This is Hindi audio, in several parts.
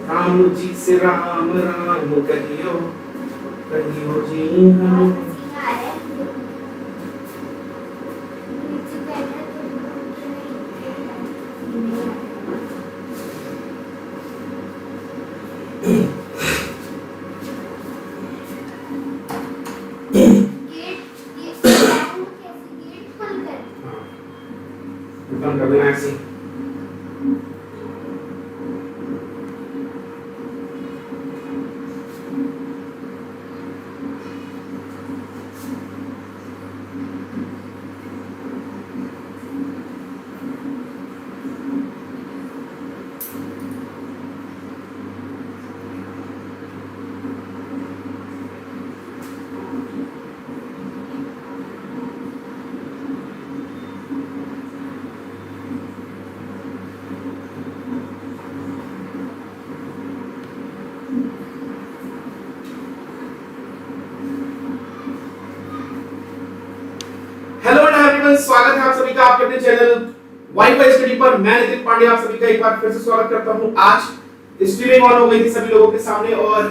राम जी से राम राम कहियो कहियो जी हम। बंद कर देना ऐसे। स्वागत है आप सभी का आपके अपने चैनल वाईफाई स्टडी पर। मैं नितिन पांडे आप सभी का एक बार फिर से स्वागत करता हूं। आज स्ट्रीमिंग ऑन हो गई थी सभी लोगों के सामने और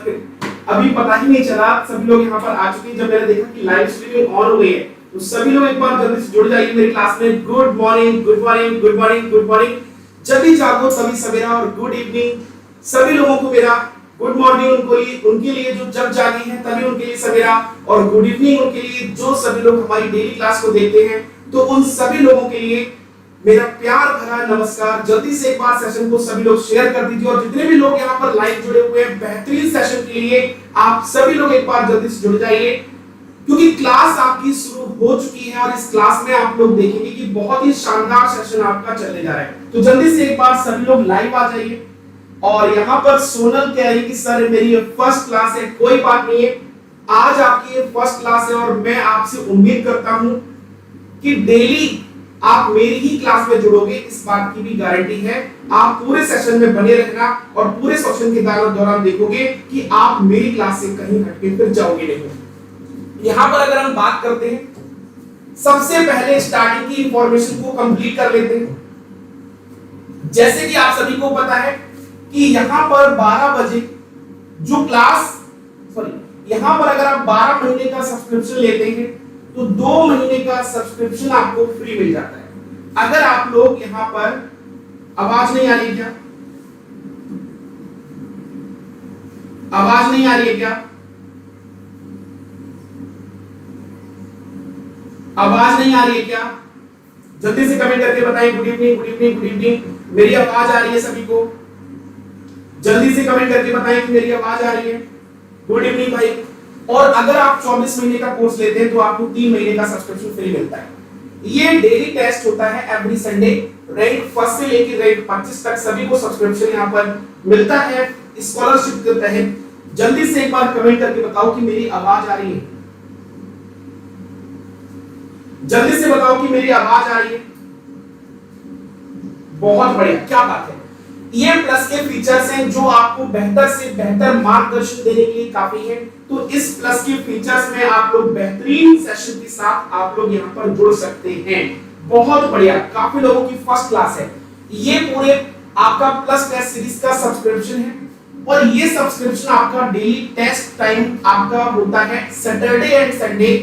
अभी पता ही नहीं चला, सभी लोग यहां पर आ चुके हैं। जब मैंने देखा कि लाइव स्ट्रीमिंग ऑन हो गई है तो सभी लोग एक बार जल्दी से जुड़ जाइए मेरी क्लास में। Good morning, good morning, good morning, good morning. जल्दी जागो तभी सवेरा और गुड इवनिंग सभी लोगों को मेरा गुड मॉर्निंग उनके लिए जो जब जागी हैं तभी उनके लिए सवेरा, और गुड इवनिंग उनके लिए जो सभी लोग हमारी डेली क्लास को देखते हैं। तो उन सभी लोगों के लिए मेरा प्यार भरा नमस्कार। जल्दी से एक बार सेशन को सभी लोग शेयर कर दीजिए और जितने भी लोग यहाँ पर लाइव जुड़े हुए हैं बेहतरीन सेशन के लिए आप सभी लोग एक बार जल्दी से जुड़ जाइए, क्योंकि क्लास आपकी शुरू हो चुकी है और इस क्लास में आप लोग देखेंगे कि बहुत ही शानदार सेशन आपका चलने जा रहा है। तो जल्दी से एक बार सभी लोग लाइव आ जाइए। और यहाँ पर सोनल कह रही कि सर मेरी ये फर्स्ट क्लास है। कोई बात नहीं है, आज आपकी ये फर्स्ट क्लास है और मैं आपसे उम्मीद करता हूं कि डेली आप मेरी ही क्लास में जुड़ोगे, इस बात की भी गारंटी है। आप पूरे सेशन में बने रहना और पूरे सेशन के दौरान देखोगे कि आप मेरी क्लास से कहीं हटके फिर जाओगे नहीं। यहां पर अगर हम बात करते हैं, सबसे पहले स्टार्टिंग की इंफॉर्मेशन को कंप्लीट कर लेते हैं। जैसे कि आप सभी को पता है कि यहां पर 12 बजे जो क्लास यहां पर अगर आप 12 महीने का सब्सक्रिप्शन लेते हैं तो 2 महीने का सब्सक्रिप्शन आपको फ्री मिल जाता है। अगर आप लोग यहां पर, आवाज नहीं आ रही है क्या? आवाज नहीं आ रही है क्या? आवाज नहीं आ रही है क्या? जल्दी से कमेंट करके बताएं। Good evening, good evening, good evening. मेरी आवाज आ रही है सभी को? जल्दी से कमेंट करके बताएं कि मेरी आवाज आ रही है। गुड इवनिंग भाई। और अगर आप 24 महीने का कोर्स लेते हैं तो आपको 3 महीने का सब्सक्रिप्शन फ्री मिलता है। ये डेली टेस्ट होता है एवरी संडे। रैंक 1 से लेकर रैंक 25 तक सभी को सब्सक्रिप्शन यहां पर मिलता है स्कॉलरशिप के तहत। जल्दी से एक बार कमेंट करके बताओ कि मेरी आवाज आ रही है। जल्दी से बताओ कि मेरी आवाज आ रही है। बहुत बढ़िया, क्या बात है। ये प्लस के फीचर्स हैं जो आपको बेहतर से बेहतर मार्गदर्शन देने के लिए काफी है। तो इस प्लस के फीचर्स में आप लोग बेहतरीन सेशन के साथ आप लोग यहां पर जुड़ सकते हैं। बहुत बढ़िया, काफी लोगों की फर्स्ट क्लास है। ये पूरे आपका प्लस टेस्ट सीरीज का सब्सक्रिप्शन है और ये सब्सक्रिप्शन आपका डेली टेस्ट टाइम आपका होता है सैटरडे एंड संडे।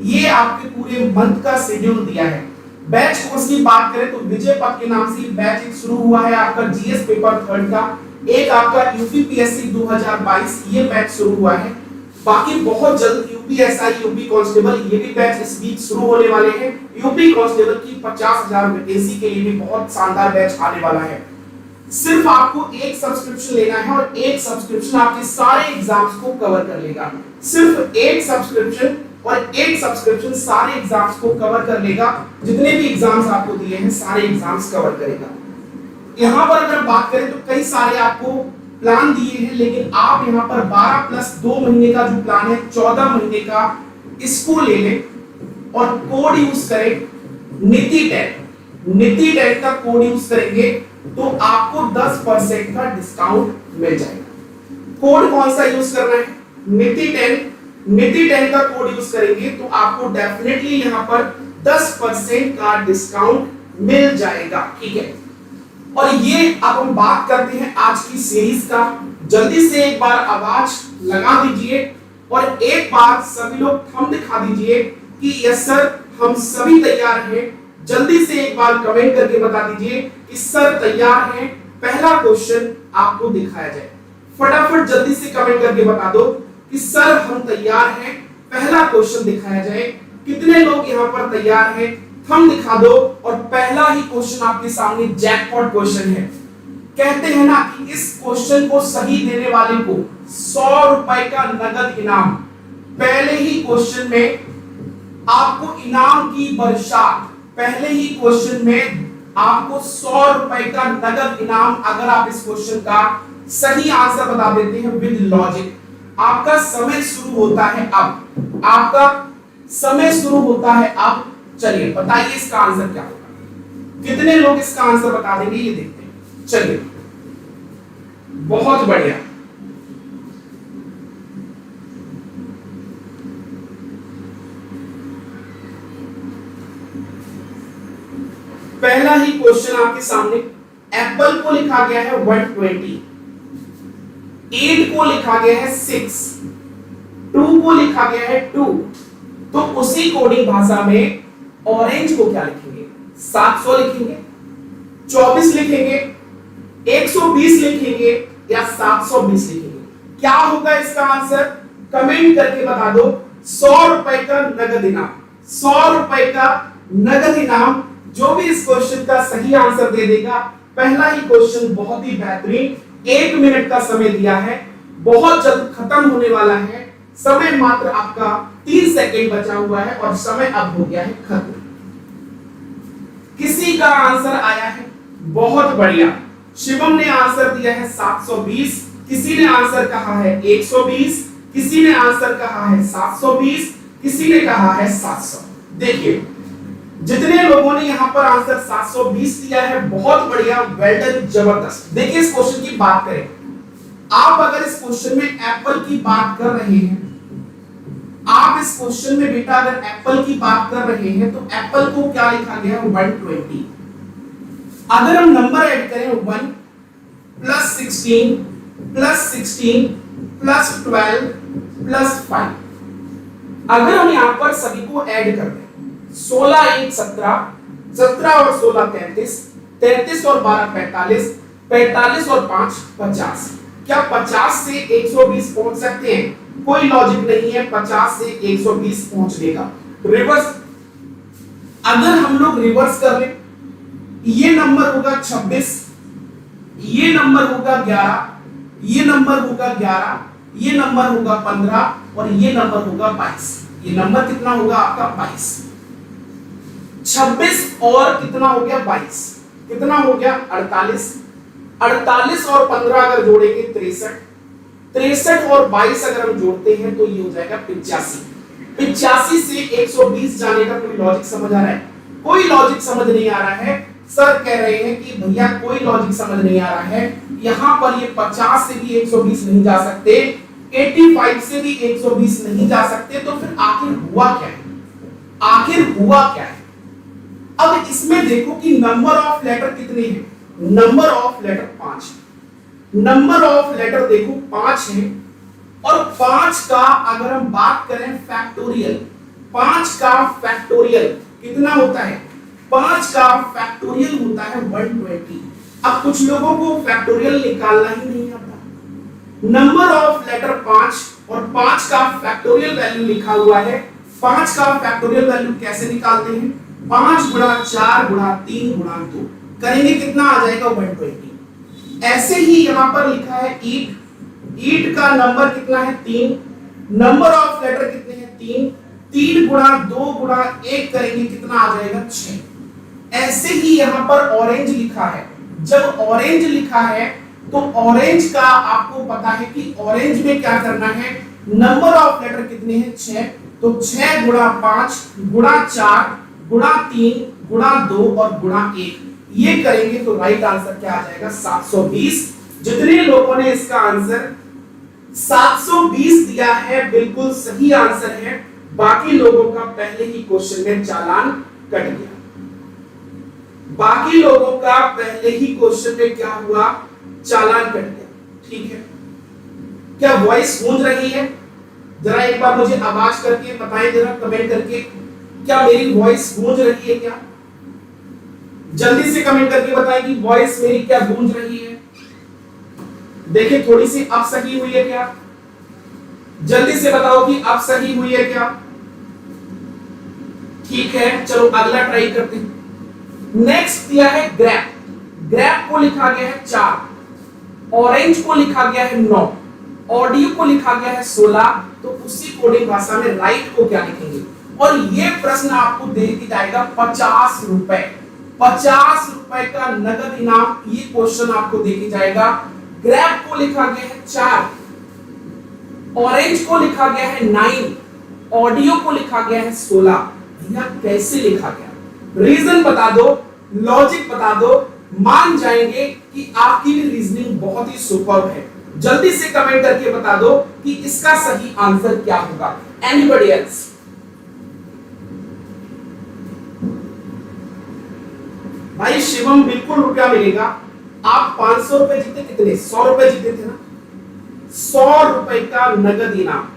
ये आपके पूरे मंथ का शेड्यूल दिया है। बैच कोर्स की बात करें तो विजय पथ के नाम से बैच एक शुरू हुआ है आपका जीएस पेपर 3 का। एक आपका यूपीपीएससी 2022 ये बैच शुरू हुआ है। बाकी बहुत जल्द यूपीएसआई, यूपी कांस्टेबल ये भी बैच इस वीक शुरू होने वाले हैं। यूपी कांस्टेबल की 50,000 वैकेंसी के लिए भी बहुत शानदार बैच आने वाला है। सिर्फ आपको एक सब्सक्रिप्शन लेना है और एक सब्सक्रिप्शन आपके सारे एग्जाम्स को कवर कर लेगा। सिर्फ एक सब्सक्रिप्शन और एक सब्सक्रिप्शन सारे एग्जाम्स को कवर कर लेगा। जितने भी एग्जाम्स आपको दिए हैं सारे एग्जाम्स कवर करेगा। यहां पर अगर बात करें तो कई सारे आपको प्लान दिए हैं, लेकिन आप यहां पर 12 प्लस 2 महीने का जो प्लान है 14 महीने का, इसको ले लें और कोड यूज करें नीति 10 का कोड यूज करेंगे तो आपको 10% का डिस्काउंट मिल जाएगा। कोड कौन सा यूज करना है? नीति 10 का कोड यूज करेंगे तो आपको डेफिनेटली यहां पर 10% का डिस्काउंट मिल जाएगा। ठीक है, और ये अब हम बात करते हैं आज की सीरीज का जल्दी से एक बार आवाज लगा दीजिए और एक बार सभी लोग थंब दिखा दीजिए कि यस सर हम सभी तैयार हैं। जल्दी से एक बार कमेंट करके बता दीजिए कि सर तैयार हैं, पहला क्वेश्चन आपको दिखाया जाए। फटाफट जल्दी से कमेंट करके बता दो कि सर हम तैयार हैं, पहला क्वेश्चन दिखाया जाए। कितने लोग यहाँ पर तैयार हैं, थंब दिखा दो। और पहला ही क्वेश्चन आपके सामने जैकपॉट क्वेश्चन है। कहते हैं ना कि इस क्वेश्चन को सही देने वाले को 100 रुपए का नगद इनाम। पहले ही क्वेश्चन में आपको इनाम की बरसात, पहले ही क्वेश्चन में आपको 100 रुपए का नगद इनाम अगर आप इस क्वेश्चन का सही आंसर बता देते हैं विद लॉजिक। आपका समय शुरू होता है अब, आपका समय शुरू होता है अब। चलिए बताइए इसका आंसर क्या होगा, कितने लोग इसका आंसर बता देंगे ये देखते हैं। चलिए बहुत बढ़िया, पहला ही क्वेश्चन आपके सामने। एप्पल को लिखा गया है 120, 8 को लिखा गया है 6, 2 को लिखा गया है 2। तो उसी कोडिंग भाषा में ऑरेंज को क्या लिखेंगे, 700 लिखेंगे, 24 लिखेंगे, 120 लिखेंगे या 720 लिखेंगे। क्या होगा इसका आंसर, कमेंट करके बता दो। 100 रुपए का नगद इनाम, 100 रुपए का नगद इनाम। जो भी इस क्वेश्चन का सही आंसर दे देगा, पहला ही क्वेश्चन बहुत ही बेहतरीन, 1 मिनट का समय दिया है, बहुत जल्द खत्म होने वाला है। समय मात्र आपका 3 सेकंड बचा हुआ है और समय अब हो गया है खत्म। किसी का आंसर आया है, बहुत बढ़िया। शिवम ने आंसर दिया है 720, किसी ने आंसर कहा है 120, किसी ने आंसर कहा है 720, किसी ने कहा है 700। देखिए जितने लोगों ने यहां पर आंसर 720 दिया है, बहुत बढ़िया, वेल डन, जबरदस्त। देखिए इस क्वेश्चन की बात करें, आप अगर इस क्वेश्चन में एप्पल की बात कर रहे हैं, आप इस क्वेश्चन में बेटा अगर एप्पल की बात कर रहे हैं तो एप्पल को क्या लिखा गया है 120। अगर हम नंबर ऐड करें 1 प्लस 16 प्लस 16 प्लस 12 प्लस 5, अगर हम यहां पर सभी को ऐड कर दें, 16 1 17, 17 और 16 33, 33 और 12 45, 45 और 5 50। क्या 50 से 120 पहुंच सकते हैं? कोई लॉजिक नहीं है 50 से 120 पहुंचने का। रिवर्स, अगर हम लोग रिवर्स कर लें, ये नंबर होगा 26, ये नंबर होगा 11, ये नंबर होगा 11, ये नंबर होगा 15 और ये नंबर होगा 22। ये नंबर कितना होगा आपका 22। 26 और कितना हो गया 22, कितना हो गया 48, 48 और 15 अगर जोड़ेंगे 63, 63 और 22 अगर हम जोड़ते हैं तो ये हो जाएगा 85। 85 से 120 जाने का कोई लॉजिक समझ आ रहा है? कोई लॉजिक समझ नहीं आ रहा है। सर कह रहे हैं कि भैया कोई लॉजिक समझ नहीं आ रहा है। यहां पर ये 50 से भी 120 नहीं जा सकते, 85 से भी 120 नहीं जा सकते, तो फिर आखिर हुआ क्या है? आखिर हुआ क्या है? अब इसमें देखो कि नंबर ऑफ लेटर कितने हैं। Number of letter 5, number of letter देखो 5 है। और 5 का अगर हम बात करें फैक्टोरियल, 5 का फैक्टोरियल कितना होता है? 5 का फैक्टोरियल होता है 120। अब कुछ लोगों को फैक्टोरियल निकालना ही नहीं आता। नंबर ऑफ लेटर 5 और 5 का फैक्टोरियल वैल्यू लिखा हुआ है। 5 का फैक्टोरियल वैल्यू कैसे निकालते हैं? 5 गुणा 4 गुणा 3 गुणा 2 करेंगे, कितना आ जाएगा 120। ऐसे ही यहां पर लिखा है 8, 8 का नंबर कितना है 3, नंबर ऑफ लेटर कितने हैं 3, 3 गुणा 2 गुणा 1 करेंगे, कितना आ जाएगा 6। ऐसे ही यहां पर ऑरेंज लिखा है। जब ऑरेंज लिखा है तो ऑरेंज का आपको पता है कि ऑरेंज में क्या करना है, नंबर ऑफ लेटर कितने हैं 6, तो 6 गुणा 5 गुणा 4 गुणा 3 गुणा 2 और गुणा 1, ये करेंगे तो राइट आंसर क्या आ जाएगा 720। जितने लोगों ने इसका आंसर 720 दिया है बिल्कुल सही आंसर है। बाकी लोगों का पहले ही क्वेश्चन में चालान कट गया। बाकी लोगों का पहले ही क्वेश्चन में क्या हुआ, चालान कट गया। ठीक है, क्या वॉइस गूंज रही है? जरा एक बार मुझे आवाज करके बताएं, जरा कमेंट करके, क्या मेरी वॉइस गूंज रही है? क्या जल्दी से कमेंट करके बताएं कि वॉइस मेरी क्या गूंज रही है। देखिए थोड़ी सी अब सही हुई है क्या? जल्दी से बताओ कि अब सही हुई है क्या? ठीक है, चलो अगला ट्राई करते हैं। नेक्स्ट दिया है ग्रैप। ग्रैप को लिखा गया है 4, ऑरेंज को लिखा गया है 9, ऑडियो को लिखा गया है 16। तो उसी कोडिंग भाषा में राइट को क्या लिखेंगे? और ये प्रश्न आपको दे दिया जाएगा 50 रुपए। 50 रुपए का नगद इनाम ये क्वेश्चन आपको दे दिया जाएगा। ग्रैप को लिखा गया है 4, ऑरेंज को लिखा गया है 9, ऑडियो को लिखा गया है 16। भैया कैसे लिखा गया? रीजन बता दो, लॉजिक बता दो, मान जाएंगे कि आपकी भी रीजनिंग बहुत ही सुपर्ब है। जल्दी से कमेंट करके बता दो कि इसका सही आंसर क्या होगा। Anybody else? भाई शिवम बिल्कुल रुपया मिलेगा। आप 500 रुपए जीते, कितने? 100 रुपए जीते थे ना? 100 रुपए का नगद इनाम।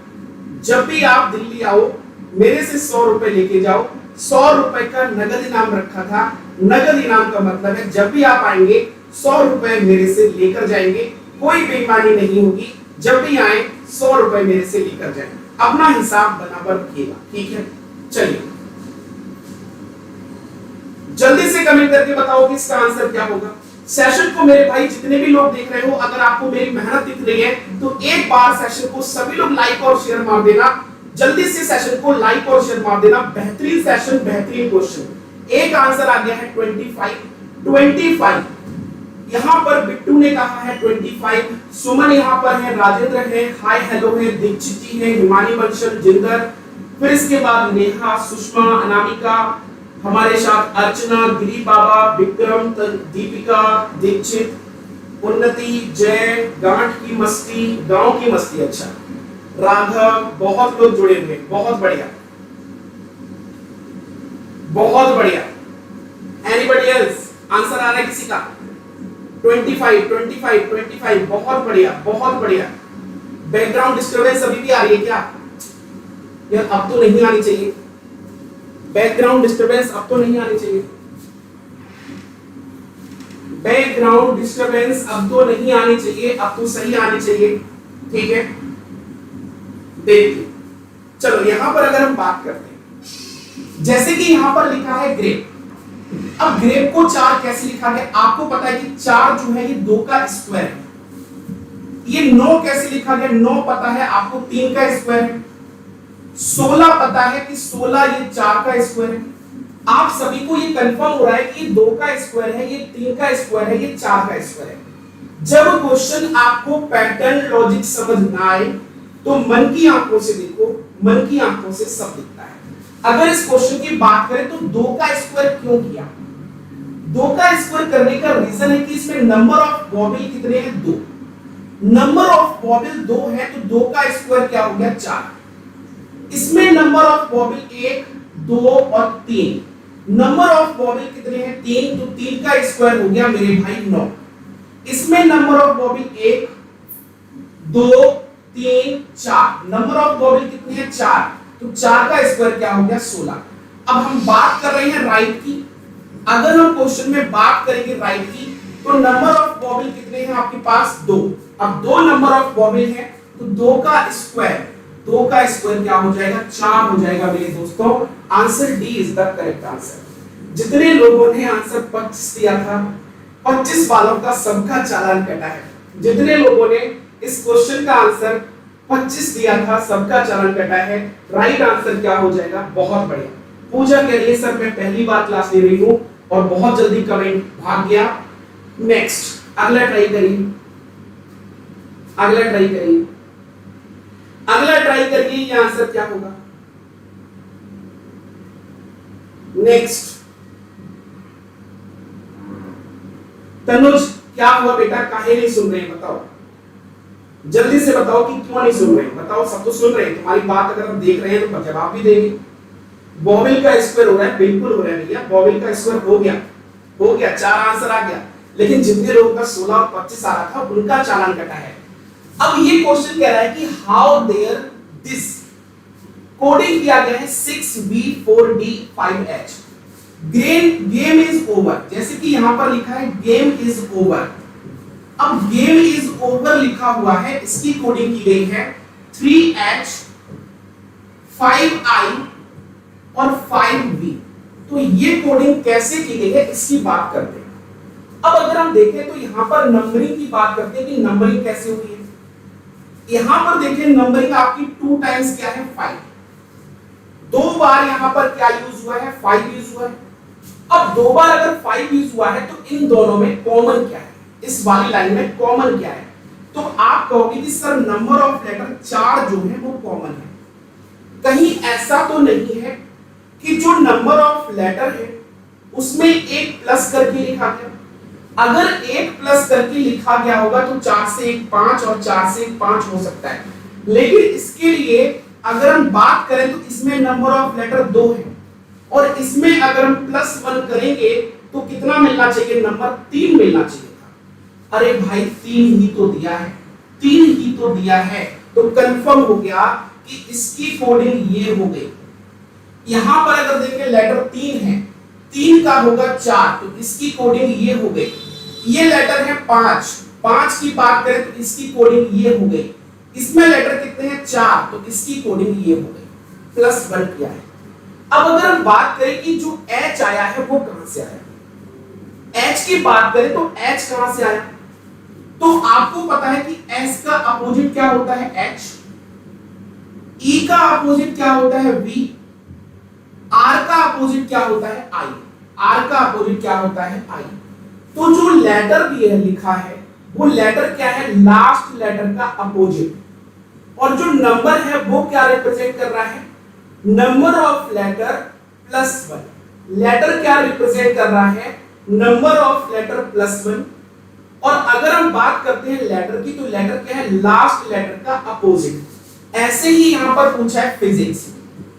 जब भी आप दिल्ली आओ मेरे से 100 रुपए लेके जाओ। 100 रुपए का नगद इनाम रखा था। नगद इनाम का मतलब है जब भी आप आएंगे 100 रुपए मेरे से लेकर जाएंगे। कोई बेईमानी नहीं होगी। जब भी आए 100 रुपए मेरे से लेकर जाएंगे। अपना हिसाब बराबर रखिएगा, ठीक है? चलिए जल्दी से कमेंट करके बताओ कि इसका आंसर क्या होगा। सेशन को मेरे भाई जितने भी लोग देख रहे हो, अगर आपको मेरी मेहनत दिख रही है तो एक बार सेशन को सभी लोग लाइक और शेयर मार देना। जल्दी से सेशन को लाइक और शेयर मार देना। बेहतरीन सेशन, बेहतरीन क्वेश्चन। एक आंसर आ गया है 25। यहां पर बिट्टू ने कहा है 25, सुमन यहां पर है, राजेंद्र है, हाय हेलो है, दीक्षित जी है, हिमानी बंसल, जिंदर, फिर इसके बाद नेहा, सुषमा, अनामिका, हमारे साथ अर्चना, गिरी बाबा, विक्रम, दीपिका, दीक्षित, उन्नति, जय, गांठ की मस्ती, गांव की मस्ती, अच्छा, राघव, बहुत लोग जुड़े हुए, बहुत बढ़िया, बहुत बढ़िया। Anybody else? आंसर आ रहा है किसी का? 25, बहुत बढ़िया, बहुत बढ़िया। बैकग्राउंड डिस्टर्बेंस अभी भी आ रही है क्या? यार अब तो नहीं आनी चाहिए। बैकग्राउंड डिस्टर्बेंस अब तो नहीं आनी चाहिए। बैकग्राउंड डिस्टर्बेंस अब तो नहीं आनी चाहिए, अब तो सही आनी चाहिए, ठीक है? देखिए चलो यहां पर अगर हम बात करते हैं, जैसे कि यहां पर लिखा है ग्रेप। अब ग्रेप को 4 कैसे लिखा गया? आपको पता है कि 4 जो है ये 2 का स्क्वायर है। ये 9 कैसे लिखा गया? 9 पता है आपको 3 का स्क्वायर है। 16 पता है कि 16 ये 4 का स्क्वायर है। आप सभी को ये कंफर्म हो रहा है कि ये 2 का स्क्वायर है, ये 3 का स्क्वायर है, ये 4 का स्क्वायर है। जब क्वेश्चन आपको पैटर्न लॉजिक समझ ना आए तो मन की आंखों से देखो, मन की आंखों से सब दिखता है। अगर इस क्वेश्चन की बात करें तो 2 का स्क्वायर क्यों किया? 2 का स्क्वायर करने का रीजन है कि इसमें नंबर ऑफ वॉवेल कितने हैं? 2। नंबर ऑफ वॉवेल 2 है तो 2 का स्क्वायर क्या हो गया? 4। इसमें नंबर ऑफ वॉवेल 1, 2 और 3। नंबर ऑफ वॉवेल कितने हैं? 3, तो 3 का स्क्वायर हो गया मेरे भाई 9। इसमें number of vowel 1, 2, 3, 4। Number of vowel कितने हैं? 4, तो 4 का स्क्वायर क्या हो गया? 16। अब हम बात कर रहे हैं राइट की। अगर हम क्वेश्चन में बात करेंगे राइट की तो नंबर ऑफ वॉवेल कितने हैं आपके पास? 2। अब 2 नंबर ऑफ वॉवेल है तो 2 का स्क्वायर, 2 का स्क्वायर क्या हो जाएगा? 4 हो जाएगा मेरे दोस्तों। Answer D is the correct answer. जितने लोगों ने आंसर 25 दिया था, 25 वालों का सबका चालान कटा है। जितने लोगों ने इस क्वेश्चन का आंसर 25 दिया था सबका चालान कटा है। राइट आंसर क्या हो जाएगा? बहुत बढ़िया। पूजा कह रही है सर मैं पहली बार क्लास ले रही हूं और बहुत जल्दी कमेंट भाग गया। नेक्स्ट अगला ट्राई करिए, अगला ट्राई करिए, अगला ट्राई करिए। ये आंसर क्या होगा? नेक्स्ट तनुज क्या हुआ बेटा? काहे नहीं सुन रहे? बताओ जल्दी से बताओ कि क्यों नहीं सुन रहे? बताओ, सब तो सुन रहे हैं तुम्हारी बात। अगर हम देख रहे हैं तो जवाब भी देंगे। वॉवेल का स्क्वायर हो रहा है, बिल्कुल हो रहा है भैया। वॉवेल का स्क्वायर हो गया, हो गया। 4 आंसर आ गया। लेकिन जितने लोगों का 16 और 25 आ रहा था उनका चालान कटा है। अब ये क्वेश्चन कह रहा है कि हाउ देयर दिस कोडिंग किया गया है 6v4d5h गेम इज ओवर, जैसे कि यहां पर लिखा है गेम इज ओवर। अब गेम इज ओवर लिखा हुआ है, इसकी कोडिंग की गई है 3h 5i और 5v। तो ये कोडिंग कैसे की गई है इसकी बात करते हैं। अब अगर हम देखें तो यहां पर नंबरिंग की बात करते हैं कि नंबरिंग कैसे हुई है। यहां पर देखिए नंबरिंग आपकी 2 टाइम्स क्या है 5, 2 बार यहां पर क्या यूज हुआ है 5 यूज हुआ है। अब 2 बार अगर 5 यूज हुआ है तो इन दोनों में कॉमन क्या है, इस वाली लाइन में कॉमन क्या है। तो आप कहोगे कि सर नंबर ऑफ लेटर 4 जो है वो कॉमन है। कहीं ऐसा तो नहीं है कि जो नंबर ऑफ लेटर है उसमें एक प्लस करके लिखा गया। अगर एक प्लस करके लिखा गया होगा तो 4 से 1 5 और 4 से 1 5 हो सकता है, लेकिन इसके लिए अगर हम बात करें तो इसमें नंबर ऑफ लेटर 2 है और इसमें अगर हम +1 करेंगे तो कितना मिलना चाहिए, नंबर 3 मिलना चाहिए था। अरे भाई 3 ही तो दिया है, 3 ही तो दिया है, तो कंफर्म हो गया कि इसकी कोडिंग ये हो गई। यहां पर अगर देखें लेटर 3 है, 3 का होगा 4, तो इसकी कोडिंग ये हो गई। ये लेटर है 5, 5 की बात करें तो इसकी कोडिंग ये हो गई। इसमें लेटर कितने हैं 4, तो इसकी कोडिंग ये हो गई, +1 किया है। अब अगर हम बात करें कि जो h आया है वो कहां से आया, h की बात करें तो h कहां से आया, तो आपको पता है कि s का अपोजिट क्या होता है h, e का अपोजिट क्या होता है v, r का अपोजिट क्या होता है i, r का अपोजिट क्या होता है i। तो जो लेटर भी है लिखा है वो लेटर क्या है, लास्ट लेटर का अपोजिट, और जो नंबर है वो क्या रिप्रेजेंट कर रहा है, नंबर ऑफ लेटर +1। लेटर क्या रिप्रेजेंट कर रहा है, नंबर ऑफ लेटर +1। और अगर हम बात करते हैं लेटर की तो लेटर क्या है, लास्ट लेटर का अपोजिट। ऐसे ही यहां पर पूछा है फिजिक्स।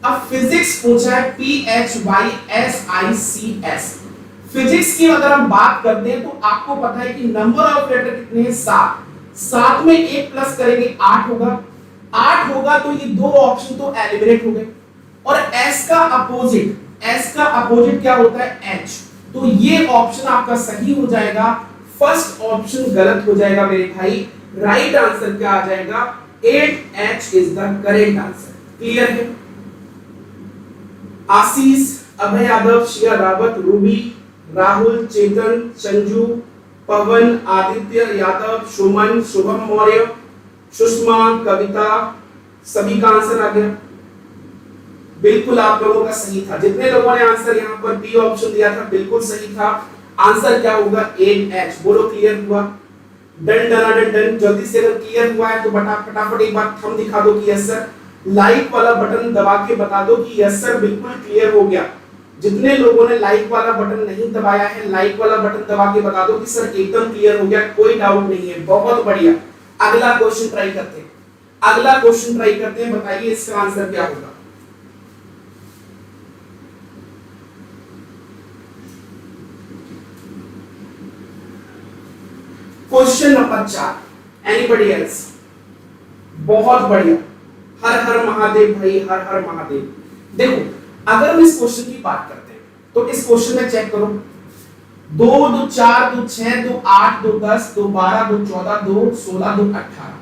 अब फिजिक्स पूछा है PHYSICS। फिजिक्स की अगर हम बात करते हैं तो आपको पता है कि नंबर ऑफ लेटर कितने हैं 7, 7 में 1 प्लस करेंगे 8 होगा, 8 होगा तो ये 2 ऑप्शन तो एलिमिनेट हो गए। और s का अपोजिट क्या होता है h, तो ये ऑप्शन आपका सही हो जाएगा, फर्स्ट ऑप्शन गलत हो जाएगा मेरे भाई। राइट आंसर क्या आ जाएगा, 8h is the correct answer. Clear है। आशीष, अभय यादव, शिया रावत, रूबी, राहुल, चेतन, संजू, पवन, आदित्य यादव, सुमन, शुभम मौर्य, सुषमा, कविता, सभी का आंसर आ गया। बिल्कुल आप लोगों का सही था, जितने लोगों ने आंसर यहाँ पर बी ऑप्शन दिया था बिल्कुल सही था। आंसर क्या होगा 8h। बोलो क्लियर हुआ, डन डन डन डन। जल्दी से अगर क्लियर हुआ है तो फटाफट एक बार थंब दिखा दो कि यस सर। लाइक वाला बटन दबा के बता दो कि यस सर बिल्कुल क्लियर हो गया। जितने लोगों ने लाइक वाला बटन नहीं दबाया है लाइक वाला बटन दबा के बता दो कि सर एकदम क्लियर हो गया, कोई डाउट नहीं है। बहुत बढ़िया। अगला क्वेश्चन ट्राई करते हैं, बताइए इसका आंसर क्या होगा। Question number 4, anybody else. बहुत बढ़िया, हर हर महादेव भाई, हर हर महादेव। देखो अगर हम इस क्वेश्चन की बात करते हैं तो इस क्वेश्चन में चेक करो, 2 2 4 2 6 2 8 2 10 2 12 2 14 2 16 2 18।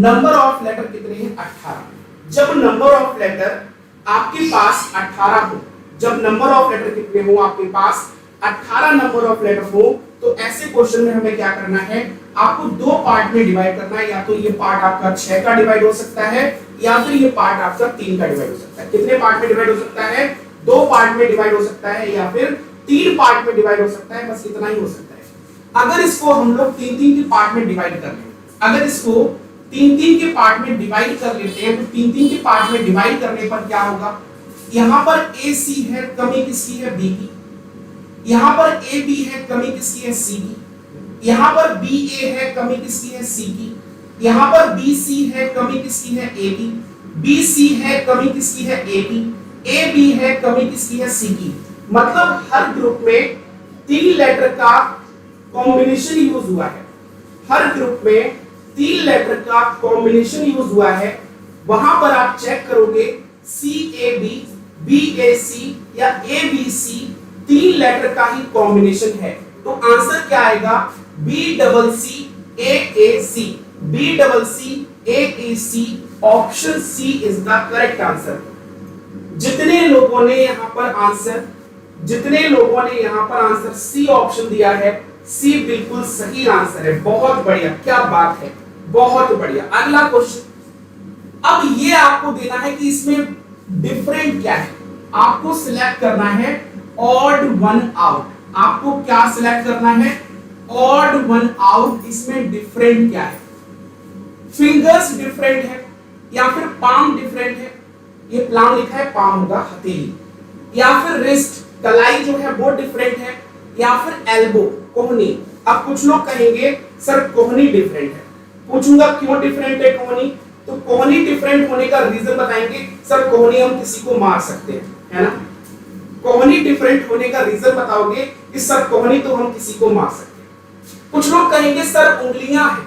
नंबर ऑफ लेटर कितने हैं 18। जब नंबर ऑफ लेटर आपके पास 18 हो, जब नंबर ऑफ लेटर कितने हो आपके पास 18 नंबर ऑफ लेटर हो, तो ऐसे क्वेश्चन में हमें क्या करना है, आपको 2 पार्ट में डिवाइड करना है। या तो ये पार्ट आपका 6 का डिवाइड हो सकता है या फिर ये पार्ट आपका 3 का डिवाइड हो सकता है। कितने पार्ट में डिवाइड हो सकता है, 2 पार्ट में डिवाइड हो सकता है या फिर 3 पार्ट में डिवाइड हो सकता है, बस इतना ही हो सकता है। अगर इसको हम लोग 3-3 के पार्ट में डिवाइड कर लें, अगर इसको 3-3 के पार्ट में डिवाइड कर लेते हैं तो 3-3 के पार्ट में डिवाइड करने पर क्या होगा, यहाँ पर AC है, कमी किसकी है B की, यहाँ पर AB है, कमी किसकी है C की, यहाँ पर BA है, कमी किसकी है C की, यहाँ पर BC है, कमी किसकी है A की, BC है, कमी किसकी है A की, AB है, कमी किसकी है C की। मतलब हर ग्रुप में 3 लेटर का कॉम्बिनेशन यूज हुआ है, हर ग्रुप में 3 लेटर का कॉम्बिनेशन यूज हुआ है, वहां पर आप चेक करोगे CAB, BAC या ABC 3 लेटर का ही कॉम्बिनेशन है, तो आंसर क्या आएगा BCCAAC, BCCAAC, option C is the correct answer. जितने लोगों ने यहां पर आंसर सी ऑप्शन दिया है, सी बिल्कुल सही आंसर है। बहुत बढ़िया, क्या बात है, बहुत बढ़िया। अगला क्वेश्चन, अब ये आपको देना है कि इसमें डिफरेंट क्या है, आपको सिलेक्ट करना है ऑड वन आउट। आपको क्या सिलेक्ट करना है, ऑड वन आउट। इसमें डिफरेंट क्या है, फिंगर्स डिफरेंट है या फिर पाम डिफरेंट है, ये प्लाम लिखा है, पाम होगा हथेली, या फिर रिस्ट कलाई जो है वो डिफरेंट है, या फिर एल्बो कोहनी। अब कुछ लोग कहेंगे सर कोहनी डिफरेंट है, पूछूंगा क्यों डिफरेंट है कोहनी, तो कोहनी डिफरेंट होने का रीजन बताएंगे, सर कोहनी हम किसी को मार सकते हैं, है ना। कोहनी डिफरेंट होने का रीजन बताओगे कि सर कोहनी तो हम किसी को मार सकते हैं। कुछ लोग कहेंगे सर उंगलियां हैं,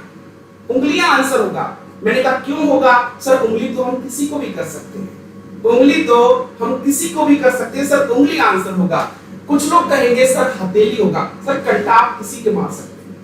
उंगलियां आंसर होगा। मैंने कहा क्यों होगा, सर उंगली तो हम किसी को भी कर सकते हैं, उंगली तो हम किसी को भी कर सकते हैं, सर उंगली आंसर होगा। कुछ लोग कहेंगे सर हथेली होगा, सर कंटा आप किसी के मार सकते हैं,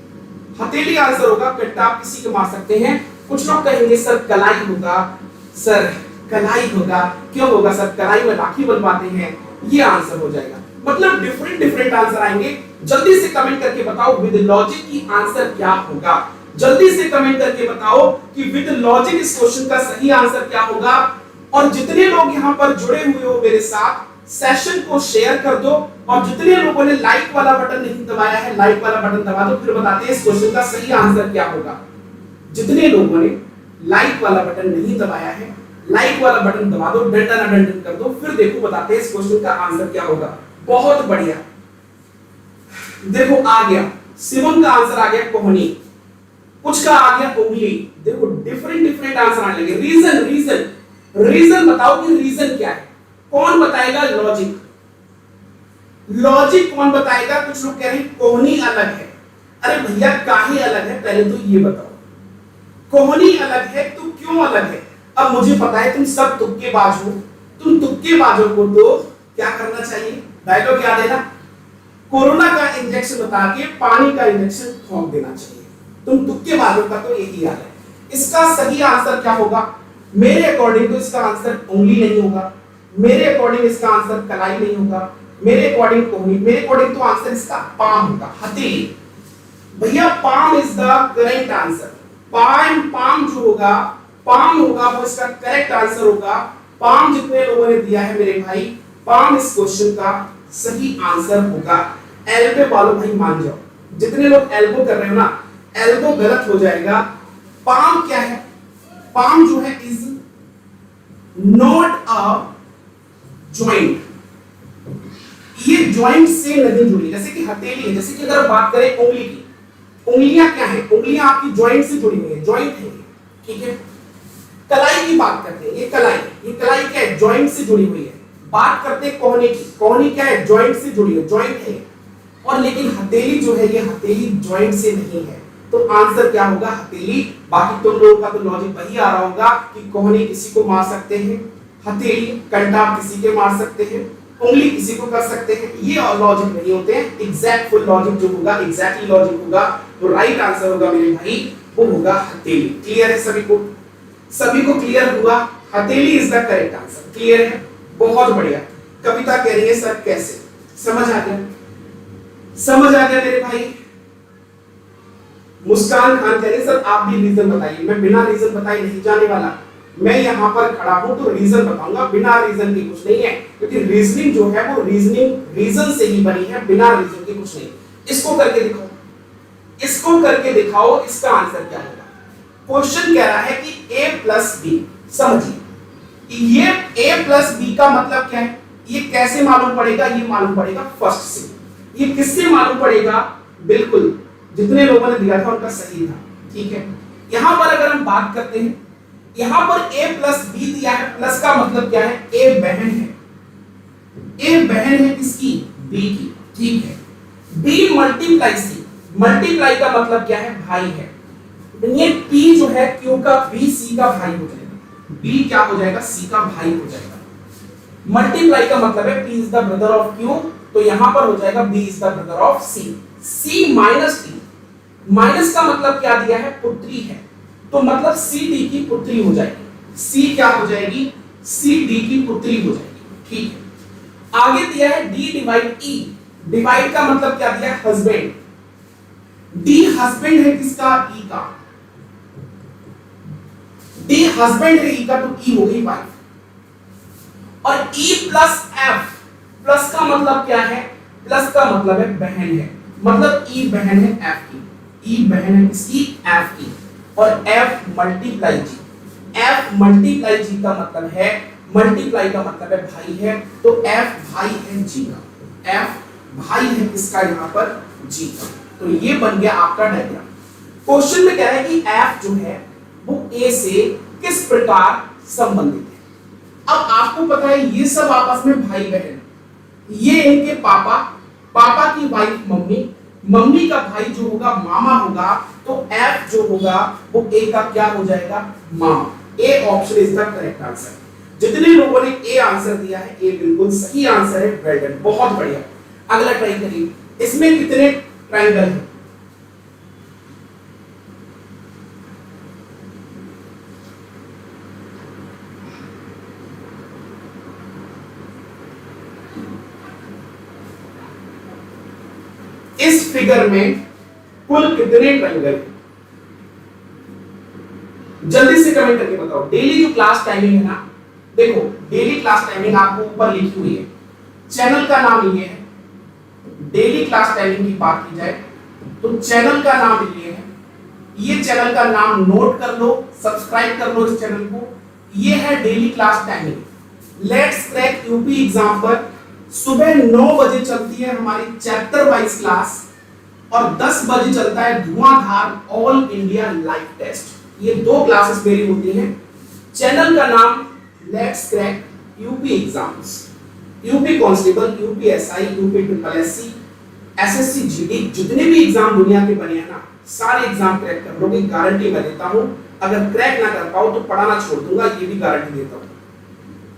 हथेली आंसर होगा, कंटा आप किसी के मार सकते हैं। कुछ लोग कहेंगे सर कलाई होगा, सर कलाई होगा, क्यों होगा, सर कलाई में राखी बनवाते हैं, ये आंसर हो जाएगा। मतलब डिफरेंट डिफरेंट आंसर आएंगे। जल्दी से कमेंट करके बताओ विद लॉजिक की आंसर क्या होगा, जल्दी से कमेंट करके बताओ कि विद लॉजिक इस क्वेश्चन का सही आंसर क्या होगा। और जितने लोग यहां पर जुड़े हुए हो मेरे साथ, सेशन को शेयर कर दो, और जितने लोगों ने लाइक वाला बटन नहीं दबाया है, लाइक वाला बटन दबा दो, फिर बताते हैं इस क्वेश्चन का सही आंसर क्या होगा। जितने लोगों ने लाइक वाला बटन नहीं दबाया है, लाइक वाला बटन दबा दो, डंडन डंडन कर दो, फिर देखो बताते हैं इस क्वेश्चन का आंसर क्या होगा। बहुत बढ़िया, देखो आ गया, शिवम का आंसर आ गया कोहनी, कुछ का आ गया उंगली। देखो डिफरेंट डिफरेंट आंसर आने लगे। रीजन रीजन रीजन बताओ कि रीजन क्या है, कौन बताएगा, लॉजिक, लॉजिक कौन बताएगा। कुछ लोग कह रहे हैं कोहनी अलग है, अरे भैया काहे अलग है, पहले तो ये बताओ, कोहनी अलग है तो क्यों अलग है। अब मुझे पता है तुम सब तुक्केबाज हो, तुम तुक्केबाजों को तो क्या करना चाहिए, डायलॉग याद है ना, कोरोना का इंजेक्शन बता के पानी का इंजेक्शन ठोक देना चाहिए। तुम तुक्केबाजों का तो यही हाल है। इसका सही आंसर क्या होगा, मेरे अकॉर्डिंग तो इसका आंसर उंगली नहीं होगा, मेरे अकॉर्डिंग इसका आंसर कलाई नहीं होगा, मेरे अकॉर्डिंग कोहनी, मेरे अकॉर्डिंग तो आंसर इसका पाम होगा, हथेली। भैया palm is the correct answer, palm जो होगा, पाम होगा वो इसका करेक्ट आंसर होगा। पाम जितने लोगों ने दिया है मेरे भाई, पाम इस क्वेश्चन का सही आंसर होगा। एल्बो वालों भाई मान जाओ, जितने लोग एल्बो कर रहे हो ना, एल्बो गलत हो जाएगा। पाम क्या है, पाम जो है इज नॉट अ जॉइंट, ये जॉइंट से नहीं जुड़ी, जैसे कि हथेली है, जैसे कि अगर बात करें उंगली की, उंगलियां क्या है, उंगलियां आपकी जॉइंट से जुड़ी हुई है, जॉइंट है, ठीक है। कलाई की बात करते हैं, ये कलाई क्या है, जॉइंट से जुड़ी हुई है। बात करते हैं कोहनी की, कोहनी क्या है, जॉइंट से जुड़ी है, जॉइंट है। और लेकिन हथेली जो है, ये हथेली जॉइंट से नहीं है, तो आंसर क्या होगा, हथेली। बाकी तुम लोगों का तो लॉजिक वही आ रहा होगा कि कोहनी किसी को मार सकते हैं, हथेली कंटा किसी के मार सकते हैं, उंगली किसी को कर सकते हैं, ये लॉजिक नहीं होते हैं। एग्जैक्ट फुल लॉजिक जो होगा, एग्जैक्टली लॉजिक होगा, तो राइट आंसर होगा मेरे भाई, वो होगा हथेली। क्लियर है सभी को, सभी को क्लियर हुआ, हथेली is the correct answer. Clear है, बहुत बढ़िया। कविता कह रही है सर कैसे, समझ आ गया, समझ आ गया मेरे भाई। मुस्कान खान कह रही है सर आप भी रीजन बताइए। मैं बिना रीजन बताए नहीं जाने वाला, मैं यहाँ पर खड़ा हूं तो रीजन बताऊंगा, बिना रीजन के कुछ नहीं है, क्योंकि रीजनिंग जो है वो रीजन से ही बनी है, बिना रीजन के कुछ नहीं। इसको करके दिखाओ, इसको करके दिखाओ, इसका आंसर क्या होगा। क्वेश्चन कह रहा है कि a प्लस बी, समझिए ये a प्लस बी का मतलब क्या है, ये कैसे मालूम पड़ेगा, ये मालूम पड़ेगा फर्स्ट से। ये किससे मालूम पड़ेगा, बिल्कुल जितने लोगों ने दिया था उनका सही था, ठीक है। यहां पर अगर हम बात करते हैं, यहां पर a प्लस बी दिया है, प्लस का मतलब क्या है, a बहन है, a बहन है किसकी, b की, ठीक है। b मल्टीप्लाई सी, मल्टीप्लाई का मतलब क्या है, भाई है। ये P जो है Q का B C का भाई हो जाएगा, B क्या हो जाएगा, C का भाई हो जाएगा। मल्टीप्लाई का मतलब है P is the brother of Q, तो यहां पर हो जाएगा B is the brother of C। C minus D, minus का मतलब क्या दिया है, पुत्री है, तो मतलब C D की पुत्री हो जाएगी। C क्या हो जाएगी, C D की पुत्री हो जाएगी। ठीक है, आगे दिया है D डिवाइड E, डिवाइड का मतलब क्या दिया है, हस्बैंड। D हस्बैंड है किसका, E का। D हस्बैंड है E का, तो E हो गई वाइफ। और E प्लस F, प्लस का मतलब क्या है, प्लस का मतलब है बहन है, मतलब E बहन है F की, E बहन है किसकी, F की। और F multiply G, F multiply G का मतलब है, मल्टीप्लाई का मतलब है भाई है, तो F भाई है G का, F भाई है किसका यहाँ पर, G का। तो ये बन गया आपका डायग्राम। क्वेश्चन में कह रहा है कि F जो है वो A से किस प्रकार संबंधित है। अब आपको पता है ये सब आपस में भाई बहन, ये इनके पापा, पापा की वाइफ मम्मी, मम्मी का भाई जो होगा मामा होगा, तो F जो होगा वो A का क्या हो जाएगा, मामा। A option is the correct answer. जितने लोगों ने A आंसर दिया है, A बिल्कुल सही आंसर है, वेल डन, बहुत बढ़िया। अगला ट्राई करिए, इसमें कितने ट्रायंगल हैं, इस फिगर में कुल कितने ट्रायंगल हैं, जल्दी से कमेंट करके बताओ। डेली जो क्लास टाइमिंग है ना, देखो डेली क्लास टाइमिंग आपको ऊपर लिखी हुई है, चैनल का नाम ये है। डेली क्लास टाइमिंग की बात की जाए तो चैनल का नाम ये है, ये चैनल का नाम नोट कर लो, सब्सक्राइब कर लो इस चैनल को। ये है daily class timing. Let's crack UP exam पर सुबह 9 बजे चलती है हमारी चैप्टर वाइज क्लास, और 10 बजे चलता है धुआंधार ऑल इंडिया लाइव टेस्ट। ये दो क्लासेस मेरी होती हैं। चैनल का नाम let's crack UP exams, UP constable, UP SI, UP triple SC, SSC GD, जितने भी एग्जाम दुनिया के बने हैं ना, सारे एग्जाम क्रैक कर लोगे, गारंटी मैं देता हूं। अगर क्रैक ना कर पाओ तो पढ़ाना छोड़ दूंगा, ये भी गारंटी देता हूं।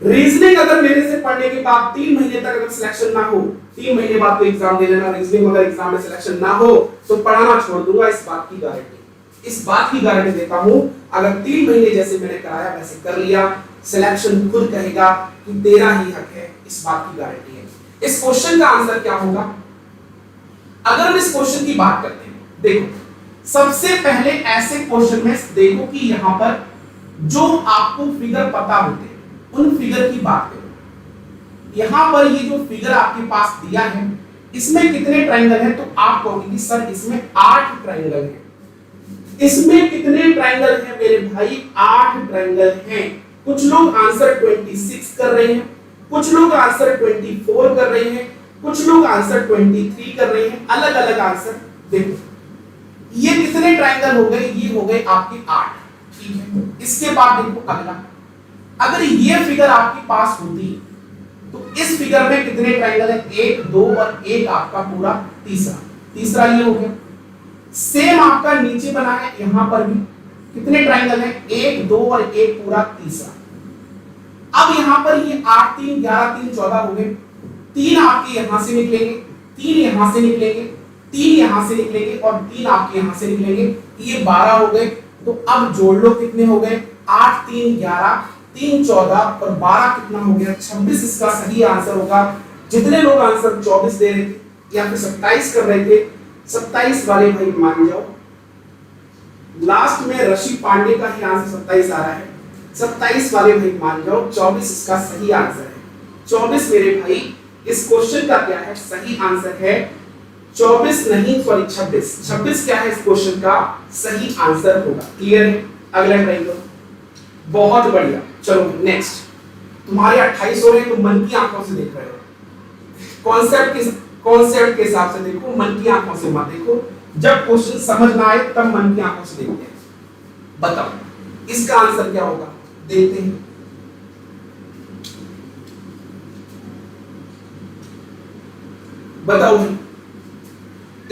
रीजनिंग अगर मेरे से पढ़ने के बाद 3 महीने तक अगर सिलेक्शन ना हो, 3 महीने बाद तो एग्जाम दे लेना, रीजनिंग अगर एग्जाम में सिलेक्शन ना हो तो पढ़ाना छोड़ दूंगा, इस बात की गारंटी, इस बात की गारंटी देता हूं। अगर 3 महीने जैसे मैंने कराया वैसे कर लिया, सिलेक्शन खुद कहेगा कि तेरा ही हक है, इस बात की गारंटी है। इस क्वेश्चन का आंसर क्या होगा, अगर हम इस क्वेश्चन की बात करते हैं, देखो सबसे पहले ऐसे क्वेश्चन में देखो कि यहां पर जो आपको फिगर पता होते हैं उन फिगर की बात करो। यहां पर ये जो फिगर आपके पास दिया है इसमें कितने ट्रायंगल हैं, तो आप कहोगे कि सर इसमें 8 ट्रायंगल हैं। इसमें कितने ट्रायंगल हैं मेरे भाई, 8 ट्रायंगल हैं। कुछ लोग आंसर 26 कर रहे हैं, कुछ लोग आंसर 24 कर रहे हैं, कुछ लोग आंसर 23 कर रहे हैं, अलग अलग आंसर। देखो ये कितने ट्रायंगल हो गए, ये हो गए आपके 8। ठीक है, इसके बाद देखो अगला, अगर ये फिगर आपके पास होती तो इस फिगर में कितने ट्रायंगल है, 1 2 और 1 आपका पूरा तीसरा, तीसरा ये हो गया। सेम आपका नीचे बना है, यहां पर भी कितने ट्रायंगल है, 1 2 और 1 पूरा तीसरा। अब यहां पर ये 8 3 11 3 14 हो गए, 3 आपके यहां से निकलेंगे, 3 यहां से निकलेंगे, 3 यहां से निकलेंगे और 3 आपके यहां से निकलेंगे, ये 12 हो गए। तो अब जोड़ लो कितने हो गए, 8 3 11 3 14 और 12 कितना हो गया, 26 इसका सही आंसर होगा। जितने लोग आंसर 24 दे रहे थे या फिर 27 कर रहे थे, 27 वाले भाई मान जाओ, लास्ट में ऋषि पांडे का ही आंसर 27 आ रहा है, 27 वाले भाई मान जाओ 24 इसका सही आंसर है। 24 मेरे भाई इस क्वेश्चन का क्या है, सही आंसर है 24 नहीं सॉरी 26, 26 क्या है इस क्वेश्चन का सही आंसर होगा। क्लियर है, अगला ट्राई करो, बहुत बढ़िया। चलो नेक्स्ट, तुम्हारे 28 हो रहे हैं तो मन की आंखों से देख रहे हो, कॉन्सेप्ट के हिसाब से देखो, मन की आंखों से मत देखो। जब क्वेश्चन समझ ना आए तब मन की आंखों से देखते हैं। बताओ इसका आंसर क्या होगा, देखते हैं। बताओ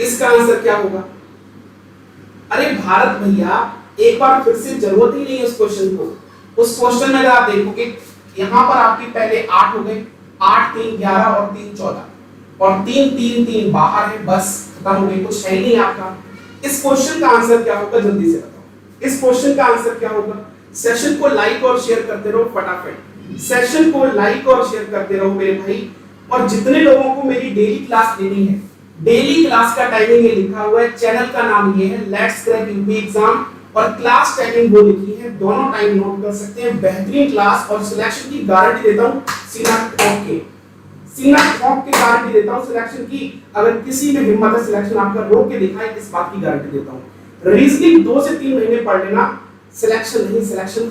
इसका आंसर क्या होगा। अरे भारत भैया एक बार फिर से जरूरत ही नहीं है उस क्वेश्चन को। उस क्वेश्चन में अगर आप देखोगे यहाँ पर आपके पहले 8 हो गए, 8 3 11 और 3 14 और 3 3 3 बाहर है, बस खत्म हो गई, कुछ है ही नहीं आपका। इस क्वेश्चन का आंसर क्या होगा जल्दी से बताओ। इस क्वेश्चन का आंसर क्या होगा? सेशन को लाइक और शेयर करते रहो फटाफट, सेशन को लाइक और शेयर करते रहो मेरे भाई। और जितने लोगों को मेरी डेली क्लास लेनी है, डेली क्लास का टाइमिंग ये लिखा हुआ है, चैनल का नाम ये है लेट्स क्रैक यूपी एग्जाम, और क्लास टाइमिंग वो लिखी है, दोनों टाइम नोट कर सकते हैं। बेहतरीन क्लास और सिलेक्शन की गारंटी देता हूं, सीना ठोक के, सीना ठोक के गारंटी देता हूं सिलेक्शन की। अगर किसी में हिम्मत है सिलेक्शन आपका रोक के दिखाए, इस बात की गारंटी देता हूं। रीजनिंग 2 से 3 महीने पढ़ लेना, सिलेक्शन नहीं, सिलेक्शन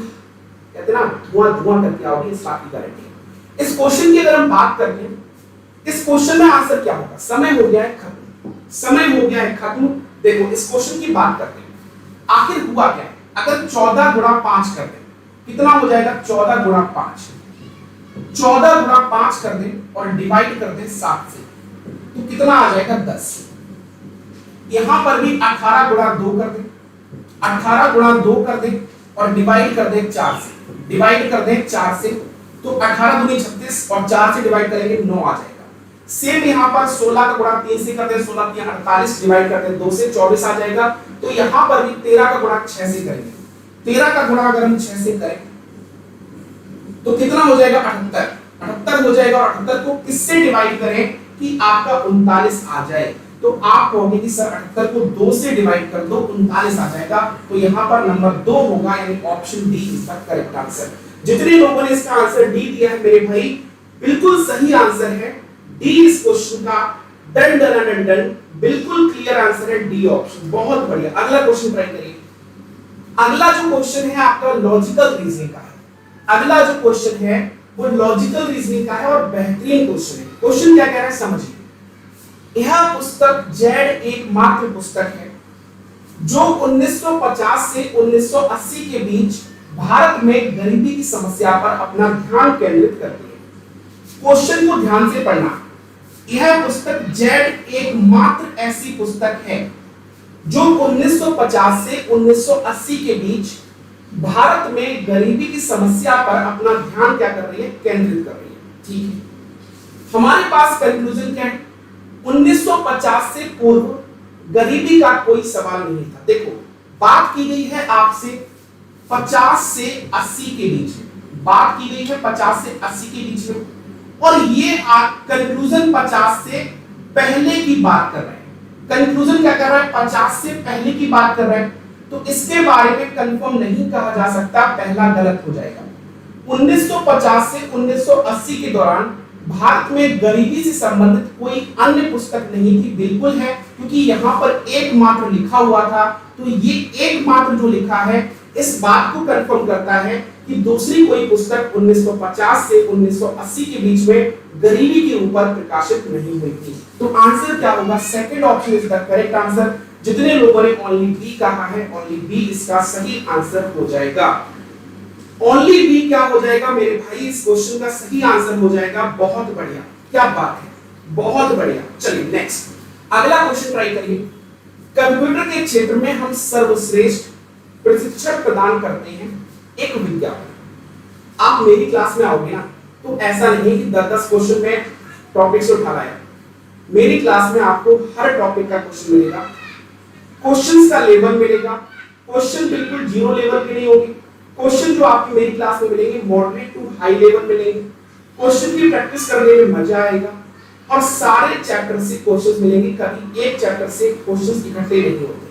कहते ना धुआं धुआं करके आओगे, इस बात की गारंटी है। इस क्वेश्चन की अगर हम बात करते हैं, इस क्वेश्चन में आंसर क्या होगा? समय हो गया है खत्म, समय हो गया है खत्म। देखो इस क्वेश्चन की बात करते हैं, आखिर हुआ क्या है? अगर 14 गुणा 5 कर दें, कितना हो जाएगा? 14 गुणा 5, 14 गुणा 5 कर दें और डिवाइड कर दें 7 से, तो कितना आ जाएगा? 10। यहां पर भी 18 गुणा 2 कर दें, 18 गुणा 2 कर दें और डिवाइड कर दें 4 से, डिवाइड कर दें 4 से, तो 18 दूनी 36 और 4 से डिवाइड करेंगे 9 आ जाएगा। सेम यहां पर 16 का गुणा 3 से करते हैं, 16 3 48, डिवाइड करते हैं 2 से, 24 आ जाएगा। तो यहां पर भी 13 का गुणा 6 से करेंगे, 13 का गुणा अगर हम 6 से करें तो कितना हो जाएगा? 78, 78 हो जाएगा। और 78 को किससे डिवाइड करें कि आपका 39 आ जाए? तो आप कहोगे कि सर 78 को 2 से डिवाइड कर दो, 39 आ जाएगा। तो यहां पर नंबर 2 होगा, यानी option D is the correct answer. जितने लोगों ने इसका आंसर डी दिया है मेरे भाई, बिल्कुल सही आंसर है डी। इस क्वेश्चन का डन डन डन डन बिल्कुल क्लियर आंसर है डी ऑप्शन। बहुत बढ़िया। अगला क्वेश्चन ट्राई करिए। अगला जो क्वेश्चन है आपका लॉजिकल रीजनिंग का है। अगला जो क्वेश्चन है वो लॉजिकल रीजनिंग का है और बेहतरीन क्वेश्चन है। क्वेश्चन क्या कह रहा है समझिए। यह पुस्तक जेड एकमात्र पुस्तक है जो 1950 से 1980 के बीच भारत में गरीबी की समस्या पर अपना ध्यान केंद्रित करती है। क्वेश्चन को ध्यान से पढ़ना। यह पुस्तक जेड एकमात्र ऐसी पुस्तक है जो 1950 से 1980 के बीच भारत में गरीबी की समस्या पर अपना ध्यान क्या कर रही है? केंद्रित कर रही है। ठीक है, हमारे पास कंक्लूजन क्या है? 1950 से पूर्व गरीबी का कोई सवाल नहीं था। देखो बात की गई है आपसे 50 से 80 के बीच में, बात की गई है 50 से 80 के बीच में, और ये कंक्लूजन 50 से पहले की बात कर रहे हैं। कंक्लूजन क्या कर रहा है? 50 से पहले की बात कर रहा है, तो इसके बारे में कंफर्म नहीं कहा जा सकता, पहला गलत हो जाएगा। 1950 से 1980 के दौरान भारत में गरीबी से संबंधित कोई अन्य पुस्तक नहीं थी। बिल्कुल है, क्योंकि यहाँ पर एकमात्र लिखा हुआ था, तो ये एकमात्र जो लिखा है इस बात को कंफर्म करता है कि दूसरी कोई पुस्तक 1950 से 1980 के बीच में गरीबी के ऊपर प्रकाशित नहीं हुई थी। तो आंसर क्या होगा? Second option is the correct answer. जितने लोगों ने ओनली बी कहा है, ओनली बी इसका सही आंसर हो जाएगा। ओनली बी क्या हो जाएगा मेरे भाई? इस क्वेश्चन का सही आंसर हो जाएगा। बहुत बढ़िया, क्या बात है, बहुत बढ़िया। चलिए नेक्स्ट अगला क्वेश्चन ट्राई करिए। कंप्यूटर के क्षेत्र में हम सर्वश्रेष्ठ प्रशिक्षण प्रदान करते हैं एक विज्ञापन। आप मेरी क्लास में आओगे ना, तो ऐसा नहीं कि 10-10 क्वेश्चन में टॉपिक से उठा लाया। मेरी क्लास में आपको हर टॉपिक का क्वेश्चन मिलेगा, क्वेश्चंस का लेवल मिलेगा। क्वेश्चन बिल्कुल जीरो लेवल के नहीं होंगे। क्वेश्चन जो आपकी मेरी क्लास में मिलेंगे मॉडरेट टू हाई लेवल मिलेंगे। क्वेश्चन की प्रैक्टिस करने में मजा आएगा और सारे चैप्टर से क्वेश्चंस मिलेंगे, कभी एक चैप्टर से क्वेश्चंस इकट्ठे नहीं होते।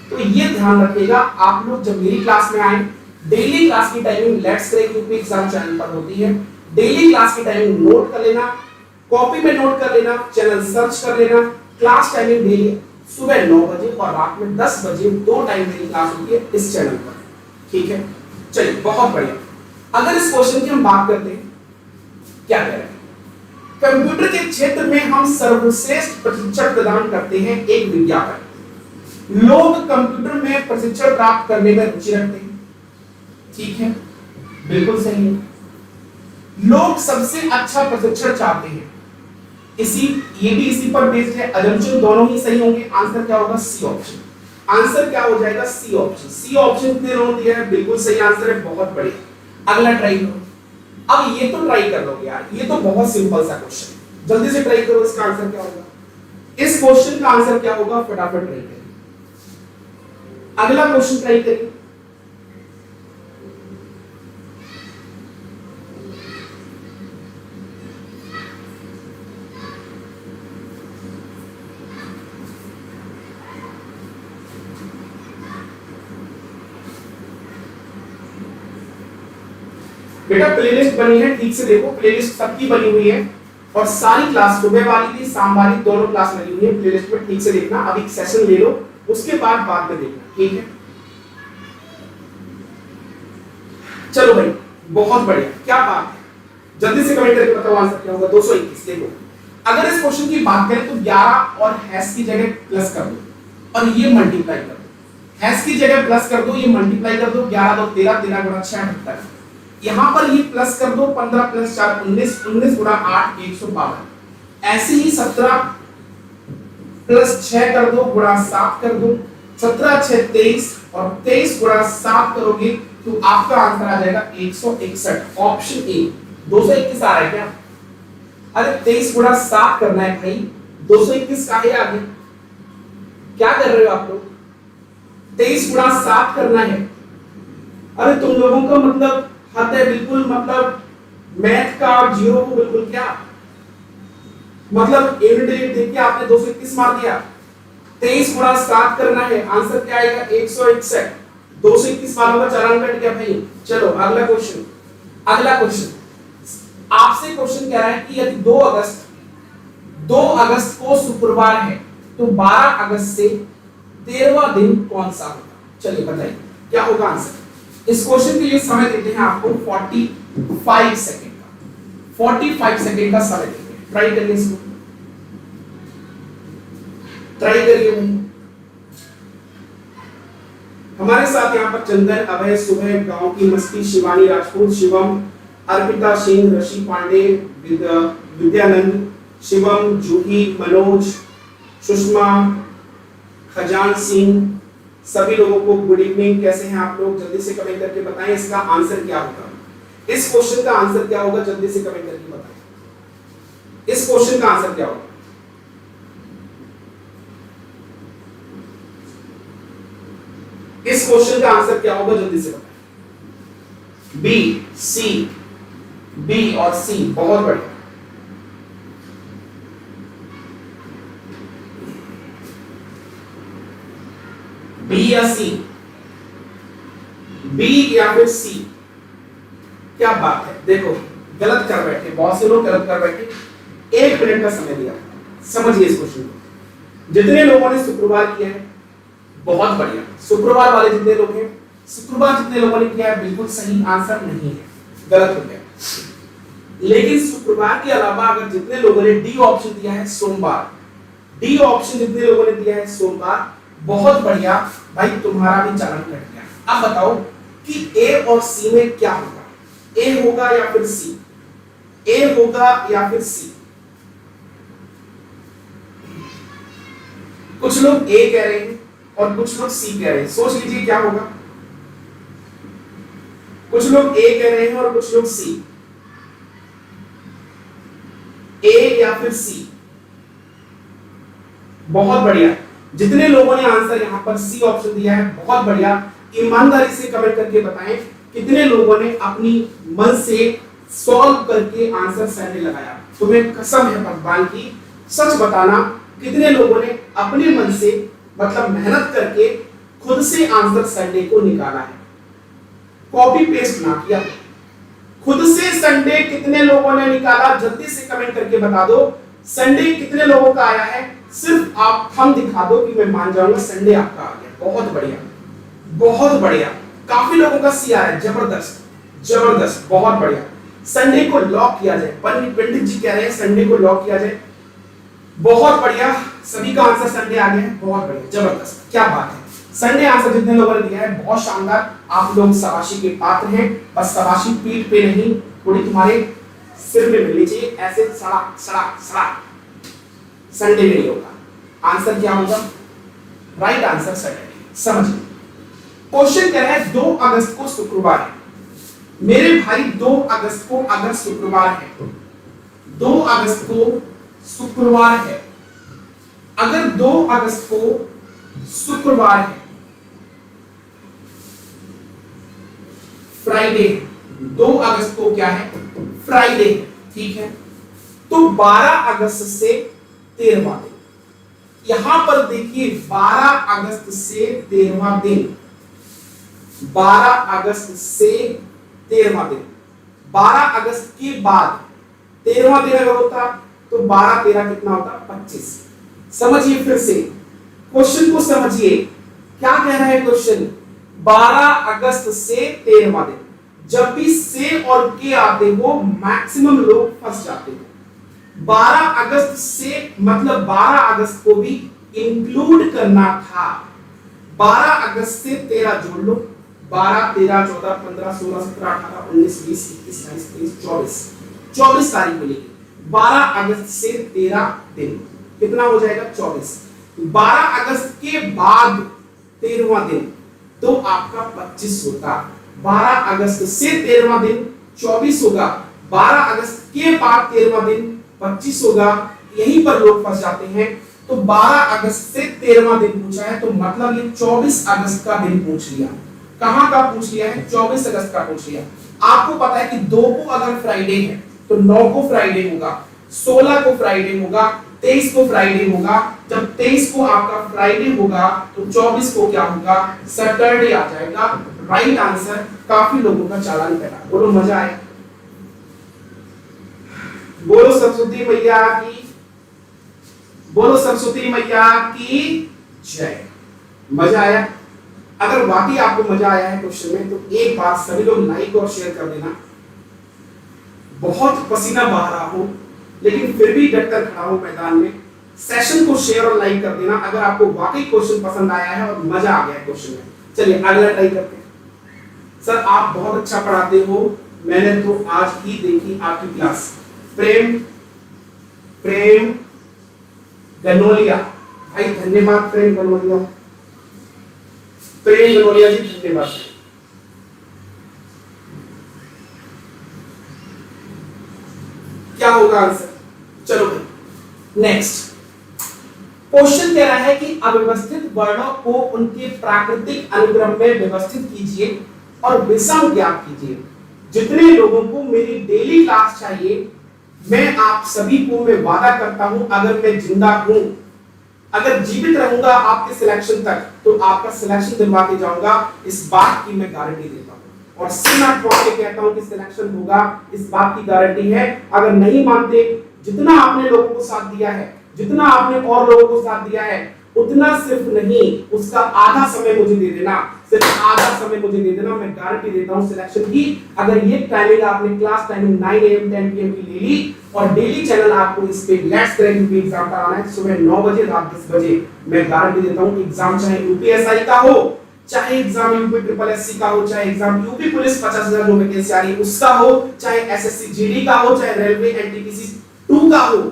तो ये ध्यान रखिएगा आप लोग जब मेरी क्लास में आए। डेली क्लास की timing let's crack UP exam channel पर होती है। डेली क्लास की टाइमिंग नोट कर लेना, कॉपी में नोट कर लेना, चैनल सर्च कर लेना। क्लास टाइमिंग डेली सुबह 9 बजे और रात में 10 बजे, 2 टाइम मेरी क्लास होती है इस चैनल पर। ठीक है, चलिए बहुत बढ़िया। अगर इस क्वेश्चन की हम बात करते हैं, क्या कह रहे हैं? कंप्यूटर के क्षेत्र में हम सर्वश्रेष्ठ प्रशिक्षण प्रदान करते हैं एक विज्ञापन। लोग कंप्यूटर में प्रशिक्षण प्राप्त करने में रुचि रखते हैं। ठीक है, बिल्कुल सही है। लोग सबसे अच्छा प्रशिक्षण चाहते हैं। ये भी इसी पर बेस्ड है। अजम्पशन दोनों ही सही होंगे। आंसर क्या होगा? C option. आंसर क्या हो जाएगा? सी ऑप्शन। सी ऑप्शन कितने लोगों ने दिया है? बिल्कुल सही आंसर है, बहुत बढ़िया। अगला ट्राई करो। अब ये तो ट्राई कर लोगे यार, ये तो बहुत सिंपल सा क्वेश्चन है, जल्दी से ट्राई करो। इसका आंसर क्या होगा? इस क्वेश्चन का आंसर क्या होगा? फटाफट ट्राई करिए। अगला क्वेश्चन ट्राई करिए। बेटा प्लेलिस्ट बनी है, ठीक से देखो, प्लेलिस्ट सबकी बनी हुई है और सारी क्लास, सुबह वाली भी शाम वाली दोनों क्लास लगी हुई है। प्लेलिस्ट में ठीक से देखना, अभी सेशन ले लो, उसके बाद में देखना, ठीक है? चलो भाई, बहुत बढ़िया, क्या बात है, जल्दी से कमेंट करके बताओ आंसर क्या होगा। 221। देखो, अगर इस क्वेश्चन की बात करें तो 11 और हैश की जगह प्लस कर दो और ये मल्टीप्लाई कर दो। हैश की जगह प्लस कर दो, ये मल्टीप्लाई कर दो। 11 2 13, 13 गुणा 6 78। यहां पर ये प्लस कर दो, 15 प्लस 4 19, 19 गुणा 8 152। ऐसे ही 17 प्लस 6 कर दो, गुणा 7 कर दो, 17 6 23 और 23 गुणा 7 करोगे तो आपका आंसर आ जाएगा 161। ऑप्शन ए 221 आ रहा है क्या? अरे 23 गुणा 7 करना है भाई, 221 का है आगे। क्या कर रहे हो आप लोग? 23 गुणा 7 करना है। अरे तुम लोगों का मतलब हद है बिल्कुल, मतलब मैथ का जीरो को बिल्कुल क्या मतलब एवरेज देख के आपने 221 मार दिया। 23 गुणा 7 करना है, आंसर क्या आएगा? 161। 221 वालों का चालान कट गया भाई। चलो अगला क्वेश्चन। अगला क्वेश्चन आपसे क्वेश्चन कह रहा है कि यदि 2 अगस्त को शुक्रवार है तो 12 अगस्त से 13वां दिन कौन सा होगा? चलिए बताइए क्या होगा आंसर। इस क्वेश्चन के लिए समय देते हैं आपको 45 सेकंड का। 45 सेकंड का समय देते हैं, ट्राई करिए इसको, ट्राई करिए। हमारे साथ यहाँ पर चंदन, अभय, सुबह, गांव की मस्ती, शिवानी राजपूत, शिवम, अर्पिता सिंह, ऋषि पांडे, विद्यानंद, शिवम, जूही, मनोज, सुषमा, खजान सिंह, सभी लोगों को गुड इवनिंग। कैसे हैं आप लोग? जल्दी से कमेंट करके बताएं इसका आंसर क्या होगा। इस क्वेश्चन का आंसर क्या होगा? जल्दी से कमेंट करके बताएं इस क्वेश्चन का आंसर क्या होगा। इस क्वेश्चन का आंसर क्या होगा? जल्दी से बताएं। बी, सी, बी और सी, बहुत बढ़िया। बी या सी, बी या फिर सी, क्या बात है। देखो गलत कर बैठे, बहुत से लोग गलत कर बैठे। 1 मिनट का समय दिया, समझिए इस क्वेश्चन को। जितने लोगों ने शुक्रवार किया है बहुत बढ़िया, शुक्रवार वाले जितने लोग हैं, शुक्रवार जितने लोगों ने किया है बिल्कुल सही आंसर नहीं है, गलत हो गया। लेकिन शुक्रवार के अलावा अगर जितने लोगों ने डी ऑप्शन दिया है सोमवार, डी ऑप्शन जितने लोगों ने दिया है सोमवार, बहुत बढ़िया भाई, तुम्हारा भी चालान कट गया। अब बताओ कि ए और सी में क्या होगा? ए होगा या फिर सी? ए होगा या फिर सी? कुछ लोग ए कह रहे हैं और कुछ लोग सी कह रहे हैं, सोच लीजिए क्या होगा। कुछ लोग ए कह रहे हैं और कुछ लोग सी। ए या फिर सी? बहुत बढ़िया, जितने लोगों ने आंसर यहां पर सी ऑप्शन दिया है बहुत बढ़िया। ईमानदारी से कमेंट करके बताएं कितने लोगों ने अपनी मन से सॉल्व करके आंसर सही लगाया। तुम्हें कसम है भगवान की, सच बताना, कितने लोगों ने अपने मन से मतलब मेहनत करके खुद से आंसर संडे को निकाला है, कॉपी पेस्ट ना किया। खुद से संडे कितने लोगों ने निकाला? जल्दी से कमेंट करके बता दो। संडे कितने लोगों का आया है? सिर्फ आप थंब दिखा दो कि मैं मान जाऊंगा संडे आपका आ गया। बहुत बढ़िया, बहुत बढ़िया। काफी लोगों का सी आया है, जबरदस्त जबरदस्त, बहुत बढ़िया। संडे को लॉक किया जाए, पंडित जी कह रहे हैं संडे को लॉक किया जाए। बहुत बढ़िया, सभी का आंसर संडे आ गया है, बहुत बढ़िया, जबरदस्त, क्या बात है। संडे आंसर जितने लोगों ने दिया है बहुत शानदार, आप लोग शाबाशी के पात्र हैं। बस शाबाशी पीठ पे नहीं, थोड़ी तुम्हारे सिर में मिलनी चाहिए, ऐसे सड़क सड़क सड़क। संडे में नहीं होगा। आंसर क्या होगा? Right answer Saturday. समझिए, क्वेश्चन क्या है, 2 अगस्त को शुक्रवार है मेरे भाई, 2 अगस्त को अगर शुक्रवार है, 2 अगस्त को शुक्रवार है, अगर 2 अगस्त को शुक्रवार है, फ्राइडे, 2 अगस्त को क्या है, फ्राइडे, ठीक है। तो 12 अगस्त से 13वां दिन, यहां पर देखिए 12 अगस्त से 13वां दिन, 12 अगस्त से 13वां दिन, 12 अगस्त के बाद 13वां दिन अगर होता तो 12 13 कितना होता, 25। समझिए फिर से क्वेश्चन को, समझिए क्या कह रहा है क्वेश्चन, 12 अगस्त से 13वां दिन, जब भी से और के आते हो मैक्सिमम लोग फंस जाते हैं। 12 अगस्त से मतलब 12 अगस्त को भी इंक्लूड करना था, 12 अगस्त से 13 जोड़ लो, 12 13 14 15 16 17 18 19 20 21 22 23 24, 24 तारीख मिलेगी। 12 अगस्त से 13 दिन कितना हो जाएगा, 24। 12 अगस्त के बाद 13वां दिन तो आपका 25 होता, 12 अगस्त से 13वां दिन 24 होगा, 12 अगस्त के बाद 13वां दिन 25 होगा। यहीं पर लोग फंस जाते हैं। तो 12 अगस्त से 13वां दिन पूछा है, तो मतलब ये 24 अगस्त का दिन पूछ लिया। कहां का पूछ लिया है, 24 अगस्त का पूछ लिया। आपको पता है कि 2 को अगर फ्राइडे है तो 9 को फ्राइडे होगा, 16 को फ्राइडे होगा, 23 को फ्राइडे होगा। जब 23 को आपका फ्राइडे होगा तो 24 को क्या होगा, सैटरडे आ जाएगा। Right answer. काफी लोगों का चालान कटा। बोलो मजा आया, बोलो सरस्वती मैया की, बोलो सरस्वती मैया की जय। मजा आया? अगर वाकई आपको मजा आया है क्वेश्चन में तो एक बार सभी लोग लाइक और शेयर कर देना। बहुत पसीना बहा रहा हूं लेकिन फिर भी डटकर खड़ा हूं मैदान में। सेशन को शेयर और लाइक कर देना अगर आपको वाकई क्वेश्चन पसंद आया है और मजा आ गया है क्वेश्चन में। चलिए अगला ट्राई करते हैं। सर आप बहुत अच्छा पढ़ाते हो, मैंने तो आज ही देखी आपकी क्लास। प्रेम प्रेम गनोलिया भाई, धन्यवाद प्रेम गनोलिया, प्रेम गनोलिया जी धन्यवाद। क्या होगा आंसर? चलो भाई नेक्स्ट क्वेश्चन कह रहा है कि अव्यवस्थित वर्णों को उनके प्राकृतिक अनुक्रम में व्यवस्थित कीजिए और विषम ज्ञात कीजिए। जितने लोगों को मेरी डेली क्लास चाहिए, मैं आप सभी को मैं वादा करता हूं, अगर मैं जिंदा हूं, अगर जीवित रहूंगा आपके सिलेक्शन तक, तो आपका सिलेक्शन दिलवा के जाऊंगा। इस बात की मैं गारंटी देता हूं और सीना ठोक के कहता हूं कि सिलेक्शन होगा, इस बात की गारंटी है। अगर नहीं मानते, जितना आपने लोगों को साथ दिया है, जितना आपने और लोगों को साथ दिया है, उतना सिर्फ नहीं, उसका आधा समय मुझे दे देना, सिर्फ आधा समय मुझे दे देना। मैं गारंटी देता हूं सिलेक्शन की। अगर ये टाइमिंग आपने क्लास टाइमिंग 9 AM 10 PM की ले ली और डेली चैनल आपको इस पे लेट्स क्रैक भी एग्जाम कराना है, सुबह 9 बजे रात 10 बजे, मैं गारंटी देता हूं एग्जाम चाहे यूपीएसआई का हो, चाहे एग्जाम यूपी ट्रिपल एससी का हो, चाहे एग्जाम यूपी पुलिस 50,000 जो वैकेंसी आ रही है उसका हो, चाहे एसएससी जीडी का हो, चाहे रेलवे एनटीपीसी 2 का हो,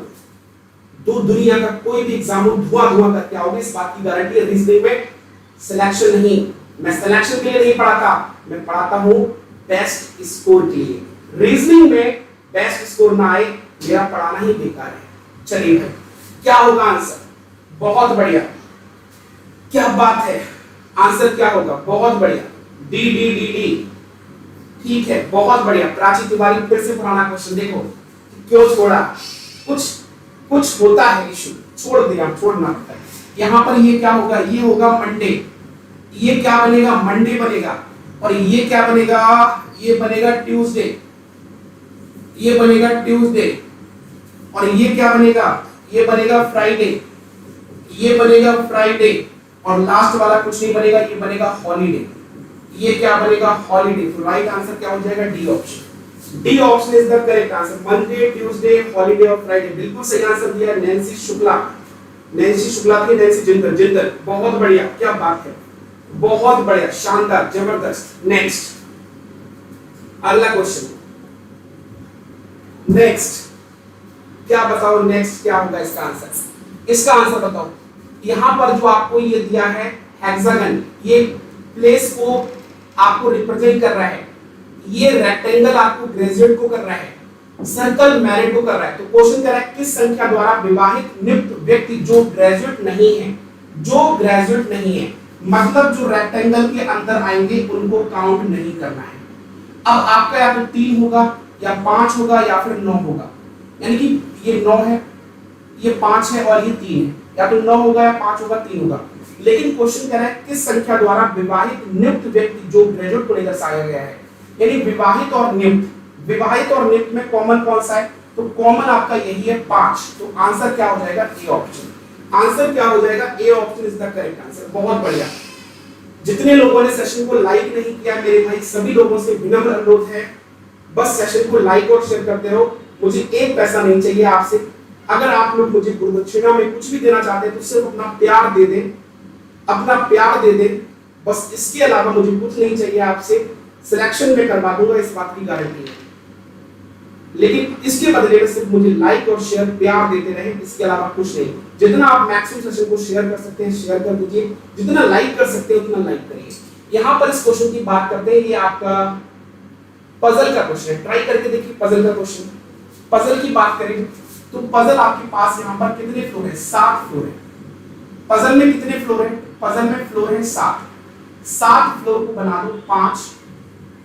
तो दुनिया का कोई भी एग्जाम हो धुआं करके आओगे, इस बात की गारंटी है। रीजनिंग में सिलेक्शन नहीं, मैं सिलेक्शन के लिए नहीं पढ़ाता, मैं पढ़ाता हूं बेस्ट स्कोर के लिए। रीजनिंग में बेस्ट स्कोर ना आए, मेरा पढ़ाना ही बेकार है। चलिए भाई क्या होगा आंसर? बहुत बढ़िया, क्या बात है, आंसर क्या होगा? बहुत बढ़िया, डी डी डी डी। ठीक है, बहुत बढ़िया। प्राची तिवारी फिर से पुराना क्वेश्चन देखो, क्यों छोड़ा? कुछ होता है इशू, छोड़ दिया, छोड़ना पड़ता है। यहां पर ये क्या होगा? ये होगा मंडे, ये क्या बनेगा? मंडे बनेगा। और ये क्या बनेगा? ये बनेगा ट्यूसडे, ये बनेगा ट्यूसडे। और ये क्या बनेगा? ये बनेगा फ्राइडे, ये बनेगा फ्राइडे। और लास्ट वाला कुछ नहीं बनेगा, ये बनेगा हॉलीडे। ये क्या बनेगा? हॉलीडे। तो राइट आंसर क्या हो जाएगा? D option. D option is the correct answer. Monday, Tuesday, holiday और फ्राइडे। बिल्कुल सही आंसर दिया नैंसी शुक्ला। नैंसी शुक्ला थी, नैंसी जिंदर। बहुत बढ़िया, क्या बात है, बहुत बढ़िया, शानदार, जबरदस्त। नेक्स्ट अगला क्वेश्चन। नेक्स्ट क्या बताओ? नेक्स्ट क्या होगा इसका आंसर? इसका आंसर बताओ। यहां पर जो आपको ये दिया है हेक्सागन ये प्लेस को आपको रिप्रेजेंट कर रहा है, ये रेक्टेंगल आपको ग्रेजुएट को कर रहा है, सर्कल मैरिड को कर रहा है। तो क्वेश्चन कह रहा है किस संख्या द्वारा विवाहित नियुक्त व्यक्ति जो ग्रेजुएट नहीं है, मतलब जो रेक्टेंगल के अंदर आएंगे उनको काउंट नहीं करना है। अब आपका या तो 3 होगा या 5 होगा या फिर 9 होगा, यानी कि ये 9 है, ये 5 है और ये 3 है, या तो 9 होगा या 5 होगा 3 होगा। लेकिन क्वेश्चन कह रहा है किस संख्या द्वारा विवाहित नियुक्त व्यक्ति जो ग्रेजुएट को नहीं दर्शाया गया है, यानी विवाहित और नियुक्त में कॉमन कौन सा है, तो कॉमन आपका यही है 5। तो आंसर क्या हो जाएगा, ए ऑप्शन। आंसर क्या हो जाएगा, A option is the correct answer. बहुत बढ़िया। जितने लोगों ने सेशन को लाइक नहीं किया मेरे भाई, सभी लोगों से विनम्र अनुरोध है, बस सेशन को लाइक और शेयर करते रहो। मुझे एक पैसा नहीं चाहिए आपसे। अगर आप लोग मुझे गुरुदक्षिणा में कुछ भी देना चाहते हैं तो सिर्फ अपना प्यार दे दें, बस। इसके अलावा मुझे कुछ नहीं चाहिए आपसे। सिलेक्शन में करवा दूंगा, इस बात की गारंटी है, लेकिन इसके बदले में सिर्फ मुझे लाइक और शेयर प्यार देते रहे, इसके अलावा कुछ नहीं। जितना आप मैक्सिमम सेशन को शेयर कर सकते हैं शेयर कर दीजिए, जितना लाइक कर सकते हैं उतना लाइक करिए। यहाँ पर इस क्वेश्चन की बात करते हैं, ये आपका पजल का क्वेश्चन है, ट्राई करके देखिए पजल का क्वेश्चन। पजल की बात करें तो पजल आपके पास यहाँ पर कितने फ्लोर है, 7 फ्लोर है। पजल में कितने फ्लोर है, पजल में फ्लोर है 7 फ्लोर को बना दो 5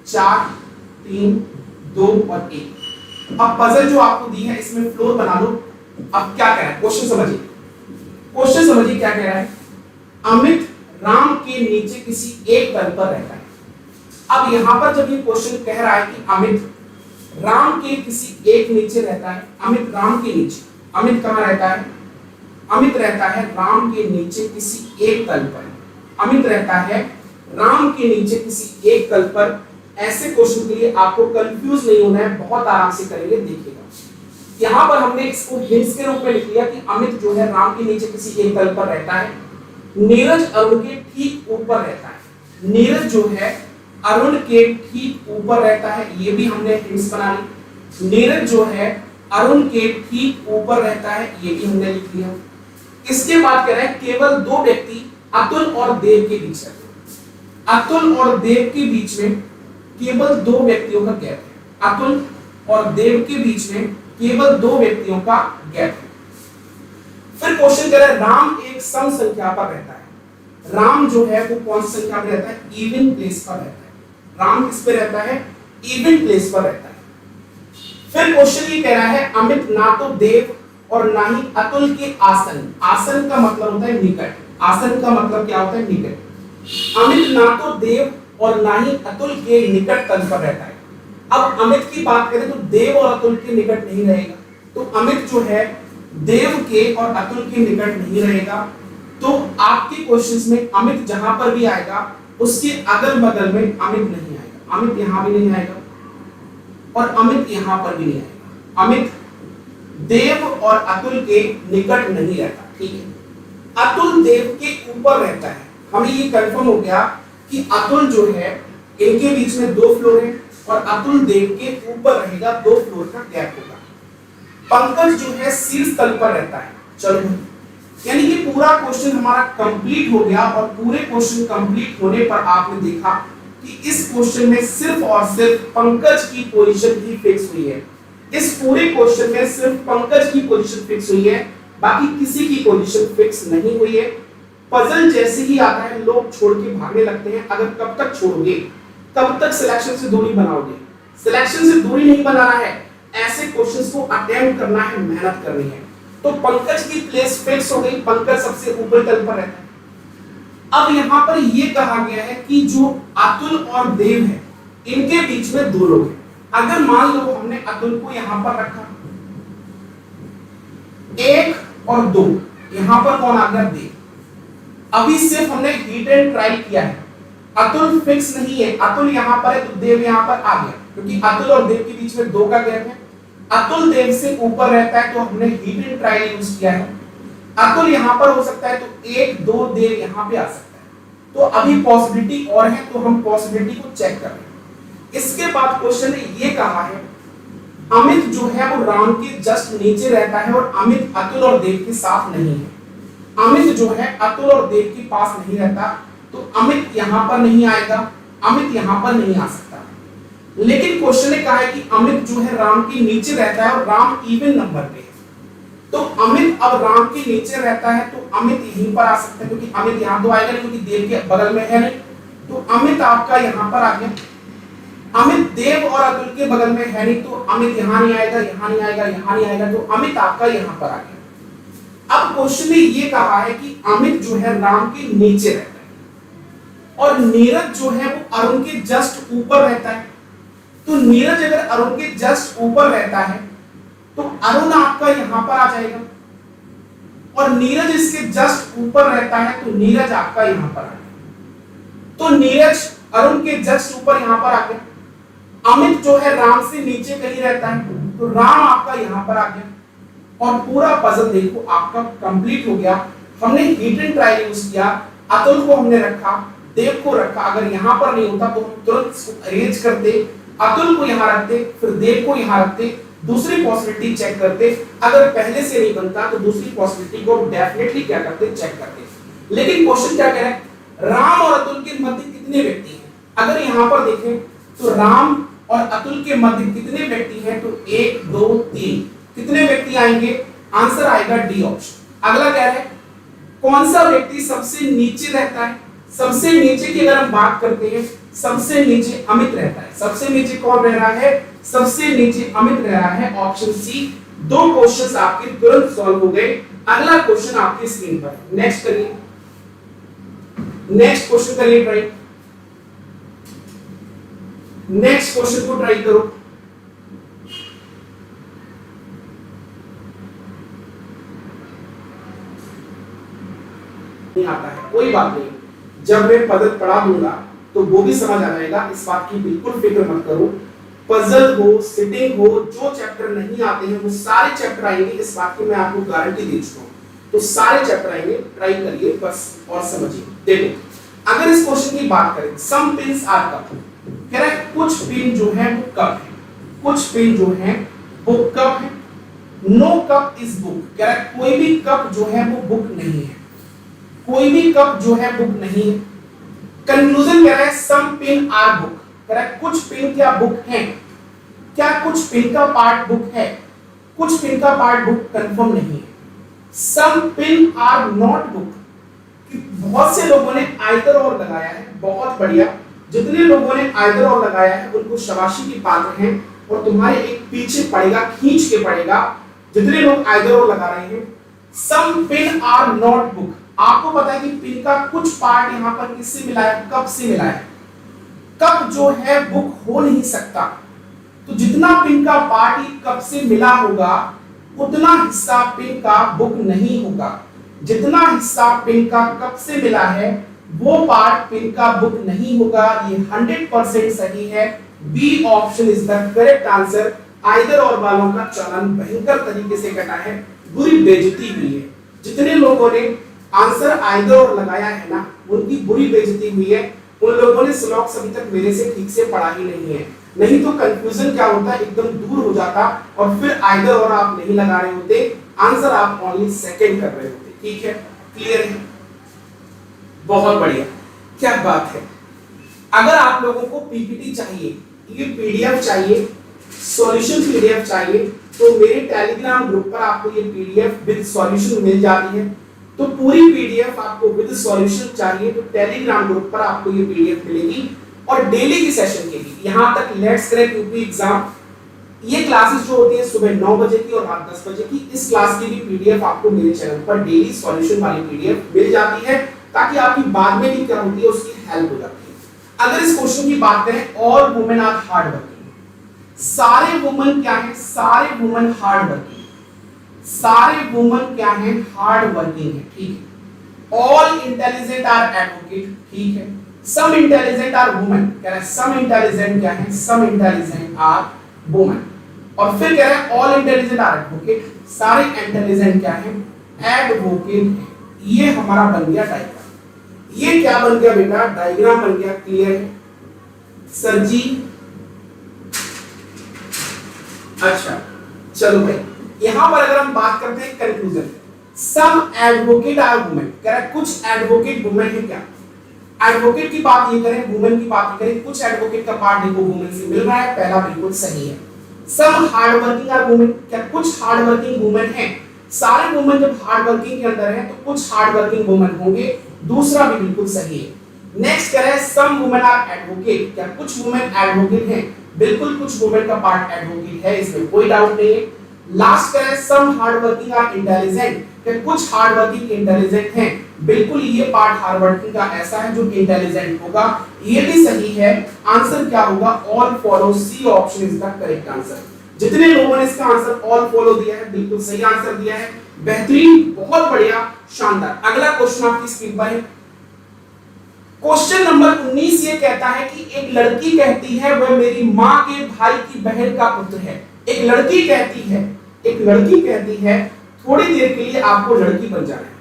4 3 2 और 1। अब पजल जो आपको दी है इसमें फ्लोर बना दो। अब क्या कह रहा है क्वेश्चन समझिए क्या कह रहा है। अमित राम के नीचे किसी एक तल पर रहता है। अब यहां पर जब ये क्वेश्चन कह रहा है कि अमित राम के किसी एक नीचे रहता है, अमित राम के नीचे, अमित कहां रहता है, अमित रहता है राम के नीचे किसी एक तल पर, अमित रहता है राम के नीचे किसी एक तल पर। ऐसे क्वेश्चन के लिए आपको कंफ्यूज नहीं होना है, बहुत आराम से करेंगे, देखिएगा। यहाँ पर हमने इसको हिंट्स के रूप में लिख लिया कि अमित जो है राम के नीचे किसी एक तल पर रहता है। नीरज अरुण के ठीक ऊपर रहता है, नीरज जो है अरुण के ठीक ऊपर रहता है, ये भी हमने हिंट्स बना ली। नीरज जो है अरुण के ठीक ऊपर रहता है, ये भी हमने लिख लिया। इसके बाद कह रहे हैं केवल 2 व्यक्ति अतुल और देव के बीच रहते हैं। अतुल और देव के बीच में केवल 2 व्यक्तियों का गैप है, अतुल और देव के बीच में केवल 2 व्यक्तियों का गैप है। फिर क्वेश्चन कह रहा है राम एक सम संख्या पर रहता है। राम जो है वो कौन सी संख्या पर रहता है, इवन प्लेस पर रहता है। राम किस पे रहता है, इवन प्लेस पर रहता है। फिर क्वेश्चन ये कह रहा है अमित ना तो देव और ना ही अतुल के आसन, आसन का मतलब होता है निकट, आसन का मतलब क्या होता है, निकट। अमित ना तो देव और ना ही अतुल के निकट तल पर रहता है। अब अमित की बात करें तो देव और अतुल के निकट नहीं रहेगा, तो अमित जो है देव के और अतुल के निकट नहीं रहेगा। तो आपके क्वेश्चंस में अमित जहां पर भी आएगा उसके अगल बगल में अमित नहीं आएगा, अमित यहां भी नहीं आएगा और अमित यहां पर भी नहीं आएगा। अमित देव और अतुल के निकट नहीं रहता, ठीक है। अतुल देव के ऊपर रहता है, हमें ये कंफर्म हो गया कि अतुल जो है इनके बीच में 2 फ्लोर है और अतुल देव के ऊपर रहेगा, 2 फ्लोर का गैप होगा। पंकज जो है शीर्ष तल पर रहता है। चलो, यानी कि पूरा क्वेश्चन हमारा कंप्लीट हो गया और पूरे क्वेश्चन कंप्लीट होने पर आपने देखा कि इस क्वेश्चन में सिर्फ और सिर्फ पंकज की पोजीशन ही फिक्स हुई है। इस पूरे क्वेश्चन में सिर्फ पंकज की पोजीशन फिक्स हुई है, बाकी किसी की पोजीशन फिक्स नहीं हुई है। पजल जैसे ही आता है लोग छोड़ के भागने लगते हैं। अगर कब तक छोड़ोगे, कब तक सिलेक्शन से दूरी बनाओगे? सिलेक्शन से दूरी नहीं बनाना है, ऐसे क्वेश्चंस को अटेम्प्ट करना है, मेहनत करनी है। तो पंकज की प्लेस फिक्स हो गई, पंकज सबसे ऊपर तल पर रहता है। अब यहां पर यह कहा गया है कि जो अतुल और देव है इनके बीच में 2 लोग हैं। अगर मान लो हमने अतुल को यहां पर रखा, 1 और 2, यहां पर कौन आ गया, देव। अभी सिर्फ हमने हीट एंड ट्रायल किया है, अतुल फिक्स नहीं है, अतुल यहां पर है तो देव यहां पर आ गया, क्योंकि अतुल और देव के बीच में 2 का गैप है। अतुल देव से ऊपर रहता है तो हमने हीट एंड ट्रायल यूज किया है। अतुल यहां पर हो सकता है तो 1 2 देव यहां पे आ सकता है। तो अभी पॉसिबिलिटी और है, तो हम पॉसिबिलिटी को चेक कर रहे हैं। इसके बाद क्वेश्चन ने ये कहा है अमित जो है वो राम के जस्ट नीचे रहता है और अमित अतुल और देव के साथ नहीं है। अमित जो है अतुल और देव के पास नहीं रहता, तो अमित यहां पर नहीं आएगा, अमित यहां पर नहीं आ सकता। लेकिन क्वेश्चन ने कहा है कि अमित जो है राम के नीचे रहता है और राम इवन नंबर पे है, तो अमित अब राम के नीचे रहता है, तो अमित यहीं पर आ सकता है, क्योंकि अमित यहां तो आएगा नहीं क्योंकि देव के बगल में है नहीं, तो अमित आपका यहां पर आ गया। अमित देव और अतुल के बगल में है नहीं, तो अमित यहां नहीं आएगा, यहां नहीं आएगा, यहां नहीं आएगा, तो अमित आपका यहां पर आ गया। अब क्वेश्चन ने ये कहा है कि अमित जो है राम के नीचे रहता है और नीरज जो है वो अरुण के जस्ट ऊपर रहता है, तो नीरज अगर अरुण के जस्ट ऊपर रहता है तो अरुण आपका यहां पर आ जाएगा, और नीरज इसके जस्ट ऊपर रहता है तो नीरज आपका यहां पर आ गया। तो नीरज अरुण के जस्ट ऊपर यहां पर आ गया। अमित जो है राम से नीचे कहीं रहता है, तो राम आपका यहां पर आ गया, और पूरा पजल देखो आपका कंप्लीट हो गया। हमने हिट एंड ट्राई यूज किया, अतुल को हमने रखा, देव को रखा, अगर यहां पर नहीं होता तो हम तुरंत अरेंज करते, अतुल को यहां रखते, फिर देव को यहां रखते, दूसरी पॉसिबिलिटी चेक करते, अगर पहले से नहीं बनता तो दूसरी पॉसिबिलिटी को डेफिनेटली क्या करते, चेक करते। लेकिन क्वेश्चन क्या कह रहा है, राम और अतुल के मध्य कितने व्यक्ति हैं? अगर यहां पर देखें तो राम और अतुल के मध्य कितने व्यक्ति हैं, तो 1 2 3, कितने व्यक्ति आएंगे? आंसर आएगा डी ऑप्शन। अगला क्या है, कौन सा व्यक्ति सबसे नीचे रहता है? सबसे नीचे की अगर हम बात करते हैं, सबसे नीचे अमित रहता है। सबसे नीचे कौन रह रहा है? सबसे नीचे अमित रह रहा है, ऑप्शन सी। दो क्वेश्चंस आपके तुरंत सॉल्व हो गए। अगला क्वेश्चन आपकी स्क्रीन पर, नेक्स्ट करिए, नेक्स्ट क्वेश्चन करिए ट्राई, नेक्स्ट क्वेश्चन को ट्राई करो। नहीं आता है, कोई बात नहीं, जब मैं पजल पढ़ा दूंगा तो वो भी समझ आ जाएगा, इस बात की बिल्कुल फिक्र मत करो। पजल हो, सिटिंग हो, जो चैप्टर नहीं आते हैं वो सारे चैप्टर आएंगे, इस बात की मैं आपको गारंटी दे चुका हूं। तो सारे चैप्टर आएंगे, ट्राई करिए बस और समझिए। देखो अगर इस क्वेश्चन की बात करें, सम पिन्स आर कप, कह रहा है कुछ पिन जो है वो कप है, कुछ पिन जो है वो कप है। नो कप इज बुक, कह रहा है कोई भी कप जो है वो बुक नहीं है, कोई भी कप जो है बुक नहीं है। कंक्लूजन कह रहा है सम पिन आर बुक, कह रहा है कुछ पिन क्या बुक हैं? क्या कुछ पिन का पार्ट बुक है? कुछ पिन का पार्ट बुक कंफर्म नहीं है। सम पिन आर नॉट बुक, बहुत से लोगों ने आइदर और लगाया है, बहुत बढ़िया। जितने लोगों ने आइदर और लगाया है उनको शाबाशी की पात्र हैं, और तुम्हारे एक पीछे पड़ेगा, खींच के पड़ेगा, जितने लोग आइदर और लगा रहे हैं। सम पिन आर नॉट बुक, आपको पता है कि पिन का कुछ पार्ट यहां पर किससे मिला है? कप से मिला है। कप जो है बुक हो नहीं सकता, तो जितना पिन का पार्ट ही कप से मिला होगा उतना हिस्सा पिन का बुक नहीं होगा। जितना हिस्सा पिन का कप से मिला है वो पार्ट पिन का बुक नहीं होगा। ये 100% सही है, B option is the correct answer. Either or वालों का चलन भयंकर तरीके से कटा है, बुरी बेइज्जती हुई है। जितने लोगों ने आंसर आइदर और लगाया है ना, उनकी बुरी बेइज्जती हुई है। उन लोगों ने श्लोक अभी तक मेरे से ठीक से पढ़ा ही नहीं है, नहीं तो कंफ्यूजन क्या होता है, एकदम दूर हो जाता, और फिर आइदर और आप नहीं लगा रहे होते, आंसर आप ओनली सेकंड कर रहे होते। ठीक है, क्लियर है, बहुत बढ़िया, क्या बात है। अगर आप लोगों को पीपीटी चाहिए, ये पीडीएफ चाहिए, सॉल्यूशन पीडीएफ चाहिए, तो मेरे टेलीग्राम ग्रुप पर आपको ये पीडीएफ विद सॉल्यूशन मिल जाती है। तो पूरी पीडीएफ आपको विद सॉल्यूशन चाहिए तो टेलीग्राम ग्रुप पर आपको ये पीडीएफ मिलेगी। और डेली की सेशन के लिए यहां तक लेट्स क्रैक यूपी एग्जाम, ये क्लासेस जो होती है सुबह 9 बजे की और रात 10 बजे की, इस क्लास की भी पीडीएफ आपको मेरे चैनल पर डेली सॉल्यूशन वाली पीडीएफ मिल जाती है, ताकि आपकी बाद में भी क्या होती है उसकी हेल्प हो जाती है। अगर इस क्वेश्चन की बात करें, all women are hard working, सारे वुमन क्या है? सारे वुमन हार्ड वर्किंग, सारे वुमन क्या है? हार्ड वर्किंग है। ठीक है, ऑल इंटेलिजेंट आर एडवोकेट, ठीक है। सम इंटेलिजेंट आर वुमन, कह रहा है सम इंटेलिजेंट क्या है? सम इंटेलिजेंट आर वुमन। और फिर कह रहा है ऑल इंटेलिजेंट आर एडवोकेट, सारे इंटेलिजेंट क्या है? एडवोकेट है। ये हमारा बन गया डायग्राम। ये क्या बन गया बेटा? डायग्राम बन गया। क्लियर है सर जी? अच्छा चलो भाई, यहां पर अगर हम बात करते हैं conclusion, some advocate are women, कह रहा है कुछ एडवोकेट वुमेन है क्या? एडवोकेट की बात ये करें, वुमेन की बात करें, कुछ एडवोकेट का पार्ट देखो वुमेन से मिल रहा है, पहला बिल्कुल सही है। Some hard working are women, क्या कुछ हार्ड वर्किंग वुमेन है? सारे वुमेन जब हार्ड वर्किंग के अंदर है तो कुछ हार्ड वर्किंग वुमेन होंगे, दूसरा भी बिल्कुल सही है। नेक्स्ट कह रहा है सम वुमेन आर एडवोकेट, क्या कुछ वुमेन एडवोकेट हैं? बिल्कुल कुछ वुमेन का पार्ट एडवोकेट है, इसमें कोई डाउट नहीं है। लास्ट कह रहा है some hard working are intelligent, क्या कुछ हार्ड वर्किंग इंटेलिजेंट हैं? बिल्कुल ये पार्ट हार्ड वर्किंग का ऐसा है जो इंटेलिजेंट होगा, ये भी सही है। आंसर क्या होगा? All follow, C option is the correct answer. जितने लोगों ने इसका आंसर ऑल फॉलो दिया है बिल्कुल सही आंसर दिया है, बेहतरीन, बहुत बढ़िया, शानदार। अगला क्वेश्चन आपकी स्क्रीन पर है, क्वेश्चन नंबर 19 ये कहता है कि एक लड़की कहती है वह मेरी माँ के भाई की बहन का पुत्र है। एक लड़की कहती है, एक लड़की कहती है थोड़ी देर के लिए आपको लड़की बन जाना है,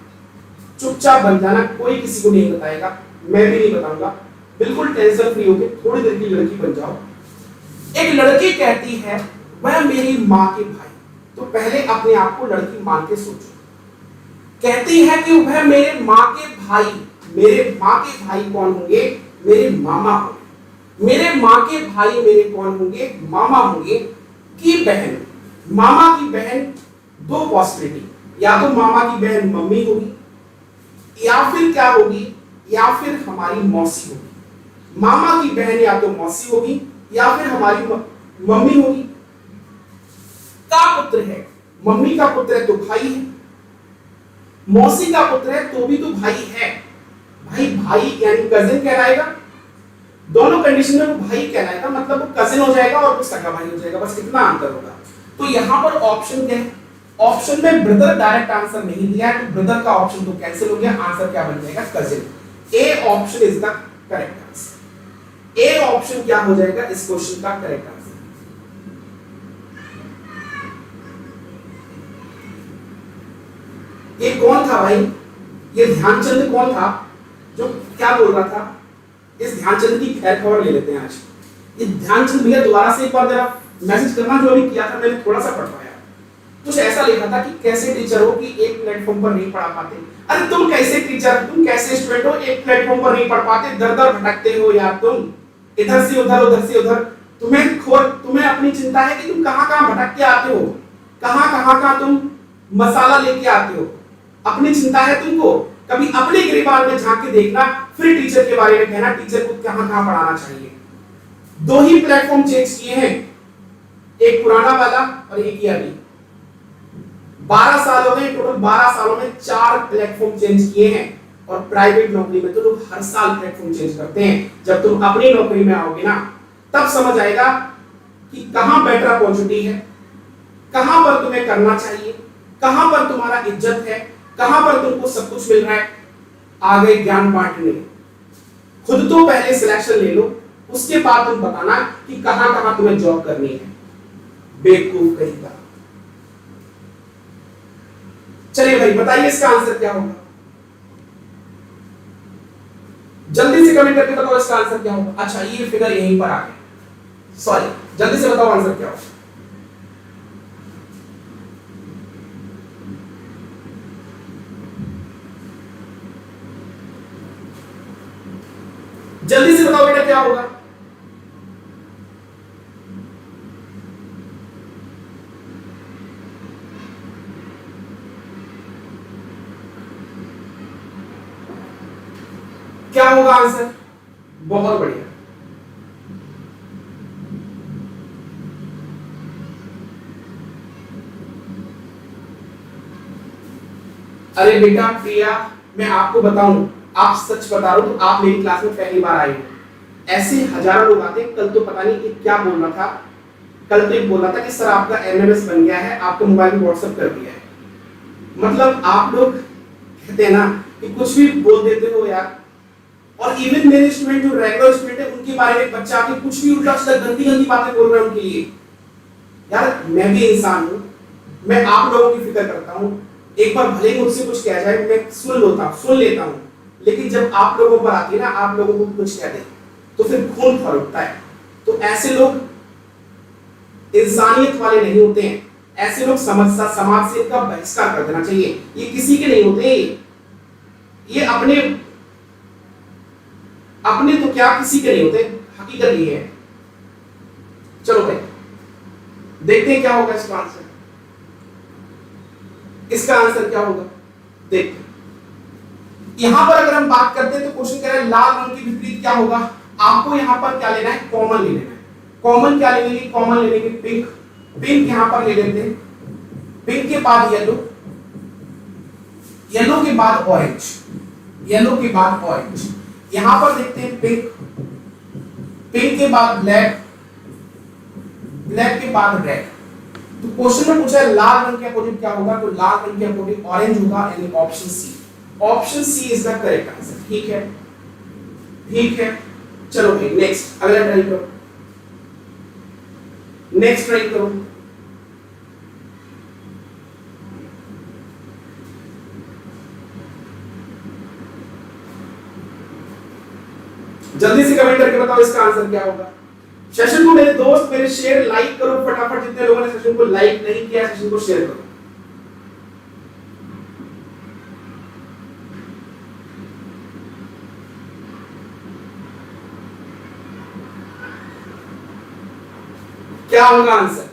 चुपचाप बन जाना, कोई किसी को नहीं बताएगा, मैं भी नहीं बताऊंगा, बिल्कुल टेंशन फ्री होके थोड़ी देर की लड़की बन जाओ। एक लड़की कहती है वह मेरी माँ के भाई, तो पहले अपने आप को लड़की मान के सोचो। कहती है कि वह मेरे माँ के भाई, मेरे माँ के भाई कौन होंगे? मेरे मामा होंगे। मेरे माँ के भाई मेरे कौन होंगे? मामा होंगे। की बहन, मामा की बहन, दो पॉसिबिलिटी, या तो मामा की बहन मम्मी होगी, या फिर क्या होगी, या फिर हमारी मौसी होगी। मामा की बहन या तो मौसी होगी या फिर हमारी मम्मी होगी। का पुत्र है, मम्मी का पुत्र है तो भाई है, मौसी का पुत्र है तो भी तो भाई है। भाई भाई यानी कजिन कहलाएगा, दोनों कंडीशन में वो भाई कहलाएगा, मतलब वो कजिन हो जाएगा और वो सगा भाई हो जाएगा, बस इतना अंतर होगा। तो यहाँ पर ऑप्शन क्या है? ऑप्शन में ब्रदर डायरेक्ट आंसर नहीं दिया है, तो ब्रदर का ऑप्शन तो कैंसिल हो गया, आंसर क्या बन जाएगा? Cousin. A option is the correct answer. A option क्या हो जाएगा इस क्वेश्चन का करेक्ट आंसर? ये कौन था भाई? ये ध्यानचंद कौन था जो क्या बोल रहा था? इस ध्यानचंद की खैर खबर ले लेते हैं आज। ये ध्यानचंद भैया दोबारा से एक बार जरा मैसेज करना, जो अभी किया था मैंने थोड़ा सा पढ़ पाया। कुछ ऐसा लिखा था कि कैसे टीचर हो कि एक प्लेटफॉर्म पर नहीं पढ़ा पाते। अरे तुम कैसे टीचर, तुम कैसे स्टूडेंट हो, एक प्लेटफॉर्म पर नहीं पढ़ पाते, दर दर भटकते हो यार तुम, इधर से उधर उधर से उधर। तुम्हें अपनी चिंता है कि तुम कहां कहां भटक के आते हो, कहां कहां का तुम मसाला लेके आते हो, अपनी चिंता है तुमको। कभी अपने गिरबान में झांक के देखना, फिर टीचर के बारे में कहना टीचर को कहां कहां पढ़ाना चाहिए। दो ही प्लेटफॉर्म चेंज किए हैं, एक पुराना वाला और एक ये अभी। 12 सालों में, टोटल 12 सालों में 4 प्लेटफॉर्म चेंज किए हैं। और प्राइवेट नौकरी में तो लोग हर साल प्लेटफॉर्म चेंज करते हैं। जब तुम अपनी नौकरी में आओगे ना, तब समझ आएगा कि कहां बेटर अपॉर्चुनिटी है, कहां पर तुम्हें करना चाहिए, कहां पर तुम्हारा इज्जत है, कहां पर तुमको सब कुछ मिल रहा है। आगे ज्ञान बांटने, खुद तो पहले सिलेक्शन ले लो, उसके बाद तुम बताना कि कहां कहां तुम्हें जॉब करनी है। बेवकूफ कहीं का। चलिए भाई बताइए इसका आंसर क्या होगा, जल्दी से कमेंट करके बताओ इसका आंसर क्या होगा। अच्छा ये फिगर यहीं पर आ गया, सॉरी, जल्दी से बताओ आंसर क्या होगा। जल्दी से बताओ बेटा क्या होगा। क्या होगा आंसर? बहुत बढ़िया। अरे बेटा प्रिया, मैं आपको बताऊं, आप सच बता रहे हो तो आप मेरी क्लास में पहली बार आए हो। ऐसे हजारों लोग आते हैं। कल तो पता नहीं क्या बोल रहा था, कल तो एक बोल रहा था कि सर आपका एमएमएस बन गया है, आपको मोबाइल में व्हाट्सएप कर दिया है। मतलब आप लोग कहते हैं ना कि कुछ भी बोल देते हो यार। और इवन मेरे स्टूडेंट जो रेगुलर स्टूडेंट है उनके बारे में बच्चा आके कुछ भी उल्टा सीधा गंदी गंदी बातें बोल रहा है उनके लिए। यार मैं भी इंसान हूँ, मैं आप लोगों की फिक्र करता हूँ। एक बार भले ही मुझसे कुछ कह जाए मैं सुन लेता हूँ, लेकिन जब आप लोगों पर आती है ना, आप लोगों को कुछ कह दे तो फिर खून खौल उठता है। तो ऐसे लोग इंसानियत वाले नहीं होते हैं। ऐसे लोग समाज से इनका बहिष्कार कर देना चाहिए। ये किसी के नहीं होते, ये अपने तो क्या किसी के नहीं होते, हकीकत ये है। चलो भाई देखते हैं क्या होगा इसका आंसर। इसका आंसर क्या होगा देखते हैं। यहां पर अगर हम बात करते हैं तो क्वेश्चन कह रहा है लाल रंग के विपरीत क्या होगा। आपको यहां पर क्या लेना है, कॉमन ले लेना है। कॉमन क्या ले लेंगे, कॉमन ले लेंगे पिंक। पिंक यहां पर ले लेते हैं, पिंक के बाद येलो, येलो के बाद ऑरेंज, येलो के बाद ऑरेंज। यहां पर देखते हैं पिंक, पिंक के बाद ब्लैक, ब्लैक के बाद रेड। तो क्वेश्चन में पूछा है लाल रंग के अपोजिट क्या होगा, तो लाल रंग के अपोजिट ऑरेंज होगा, यानी option C. Option C is the correct answer. ठीक है, ठीक है। चलो भाई नेक्स्ट, अगला ट्राई करो, नेक्स्ट ट्राई करो। जल्दी से कमेंट करके बताओ इसका आंसर क्या होगा। सेशन को मेरे दोस्त, मेरे शेयर लाइक करो फटाफट। जितने लोगों ने सेशन को लाइक नहीं किया, सेशन को शेयर करो। क्या होगा आंसर,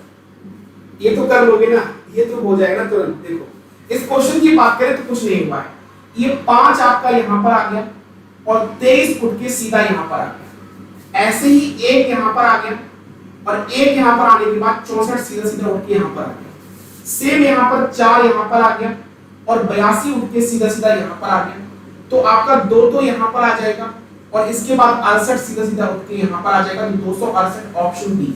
ये तो कर लोगे ना, ये तो हो जाएगा तुरंत। देखो इस क्वेश्चन की बात करें तो कुछ नहीं हुआ है। ये 5 आपका यहां पर आ गया और 23 उठ के सीधा यहां पर आ गया। ऐसे ही एक यहां पर आ गया और एक यहां पर आने के बाद 64 सीधा सीधा उठ के यहां पर आ गया। सेम यहां पर 4 यहां पर आ गया और 82 उठ के सीधा सीधा यहां पर आ गया। तो आपका 2 तो यहां पर आ जाएगा और इसके बाद 68 सीधा सीधा उठ के यहां पर आ जाएगा। तो 268 option B,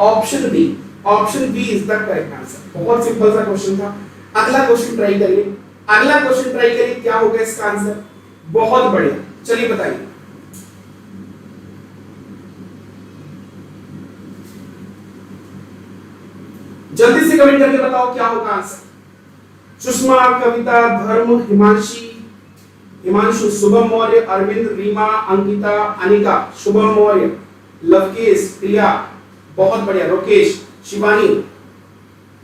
option B, option B is the correct answer. बहुत सिंपल सा क्वेश्चन था। अगला क्वेश्चन ट्राई करिए, अगला क्वेश्चन ट्राई करिए, क्या होगा इसका आंसर। बहुत बढ़िया, चलिए बताइए। जल्दी से कमेंट करके बताओ क्या होगा आंसर। सुषमा, कविता, धर्म, हिमांशु, शुभम मौर्य, अरविंद, रीमा, अंकिता, अनिका, शुभम मौर्य, लवकेश, प्रिया, बहुत बढ़िया, रोकेश, शिवानी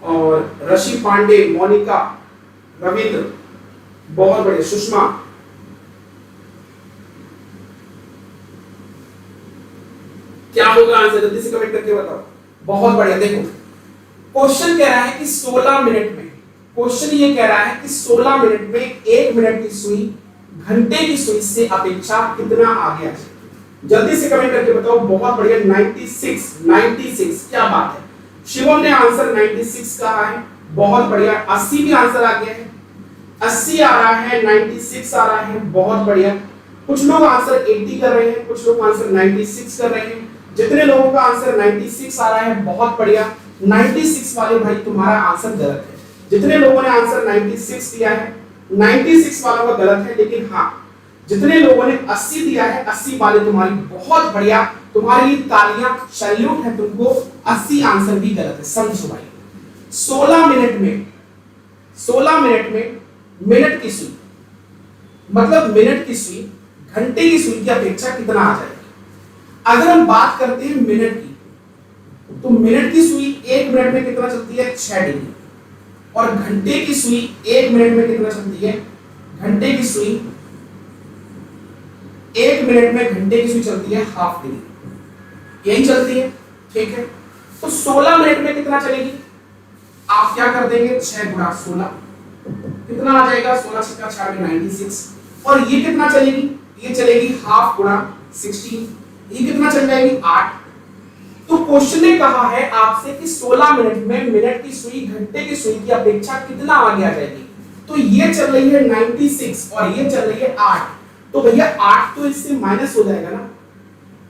और ऋषि पांडे, मोनिका, रविंद्र, बहुत बढ़िया, सुषमा। क्या होगा आंसर, जल्दी से कमेंट करके बताओ। बहुत बढ़िया। देखो क्वेश्चन कह रहा है कि 16 मिनट में, क्वेश्चन ये कह रहा है कि 16 मिनट में 1 मिनट की सुई घंटे की सुई से अपेक्षा कितना आगे आ जाए। जल्दी से कमेंट करके बताओ। बहुत बढ़िया, 96, 96, क्या बात है। शिवम ने आंसर 96 कहा है, बहुत बढ़िया। 80 भी आंसर आ गया है, 80 आ रहा है, 96 आ रहा है, बहुत बढ़िया। कुछ लोग आंसर 80 कर रहे हैं, कुछ लोग आंसर 96 कर रहे हैं। जितने लोगों का आंसर 96 आ रहा है, बहुत बढ़िया। 96 वाले भाई तुम्हारा आंसर गलत है। जितने लोगों ने आंसर 96 दिया है, 96 वालों का गलत है। लेकिन हाँ, जितने लोगों ने 80 दिया है, 80 वाले तुम्हारी बहुत बढ़िया, तुम्हारे लिए तालियां, सैल्यूट है तुमको। 80 आंसर भी गलत है, समझो भाई। 16 मिनट में, 16 मिनट में मिनट की सुई, मतलब मिनट की सुई घंटे की सुई की अपेक्षा कितना आ जाएगा। अगर हम बात करते हैं मिनट की, तो मिनट की सुई 1 मिनट में कितना चलती है, 6 डिग्री। और घंटे की सुई 1 मिनट में कितना चलती है, घंटे की सुई 1 मिनट में घंटे की सुई चलती है हाफ डिग्री, यही चलती है। ठीक है, तो 16 मिनट में कितना चलेगी, आप क्या कर देंगे, 6 गुणा 16 कितना आ जाएगा, 16 6 6 96। और ये कितना चलेगी, ये चलेगी हाफ गुणा 16, ये कितना चल जाएगी, 8। तो क्वेश्चन ने कहा है आपसे कि 16 मिनट में मिनट की सुई घंटे की सुई की अपेक्षा कितना आगे आ जाएगी। तो ये चल रही है 96 और ये चल रही है 8। तो भैया 8 तो इससे माइनस हो जाएगा ना।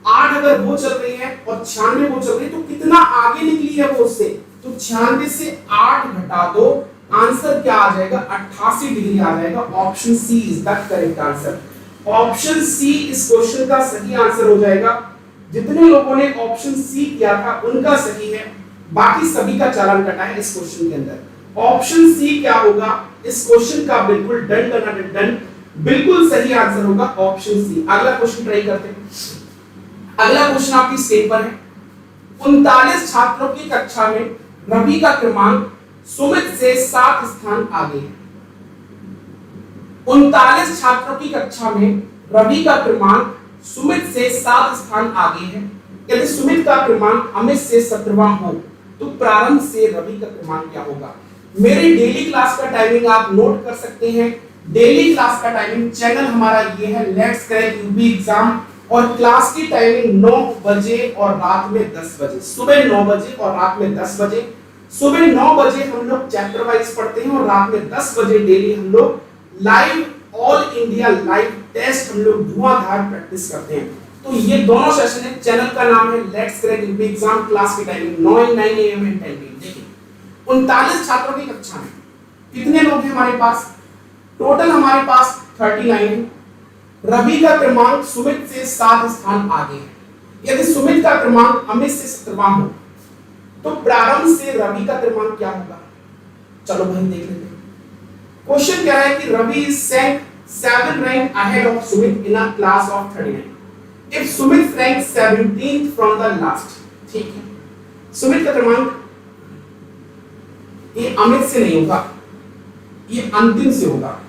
8 अगर वो चल रही है और 96 वो चल रही है, तो कितना आगे निकली है वो उससे। तो 96 से 8 घटा दो, आंसर क्या आ जाएगा, 88 डिग्री आ जाएगा। Option C is the correct answer. Option C इस क्वेश्चन का सही आंसर हो जाएगा। जितने लोगों ने ऑप्शन सी किया था उनका सही है, बाकी सभी का चालान कटा है इस क्वेश्चन के अंदर। ऑप्शन सी क्या होगा इस क्वेश्चन का, बिल्कुल डन करना, डन, बिल्कुल सही आंसर होगा ऑप्शन सी। अगला क्वेश्चन ट्राई करते हैं। अगला क्वेश्चन आपकी स्क्रीन पर है। 39 छात्रों की कक्षा में रवि का क्रमांक सुमित से 7 स्थान आगे है। 39 छात्रों की कक्षा में रवि का क्रमांक सुमित से 7 स्थान आगे है। यदि सुमित का क्रमांक अमित से 17वां हो तो प्रारंभ से रवि का क्रमांक क्या होगा। मेरी डेली क्लास का टाइमिंग आप नोट कर सकते हैं। डेली क्लास का टाइमिंग चैनल हमारा ये है लेट्स क्रैक यूपी एग्जाम, और क्लास की टाइमिंग 9 बजे और रात में 10 बजे। सुबह 9 बजे और रात में 10 बजे। सुबह 9 बजे हम लोग चैप्टर वाइज पढ़ते हैं और रात में 10 बजे डेली हम लोग live all India live test हम लोग धुआंधार प्रैक्टिस करते हैं। तो ये दोनों सेशन है। चैनल का नाम है let's crack UP exam. Class की टाइमिंग 9 AM एंड 10 PM। देखिए 39 छात्रों की कक्षा में कितने लोग हैं हमारे पास, टोटल हमारे पास 39 है। रवि का क्रमांक सुमित से 7 स्थान आगे है। यदि सुमित का क्रमांक अमित से 17वां हो तो प्रारंभ से रवि का क्रमांक क्या होगा। चलो भाई देख लेते हैं। क्वेश्चन क्या है कि Ravi is 7 rank ahead of Sumit in a class of 39. If Sumit ranks 17th from the last, ठीक है, सुमित का क्रमांक ये अमित से नहीं होगा, ये अंतिम से होगा।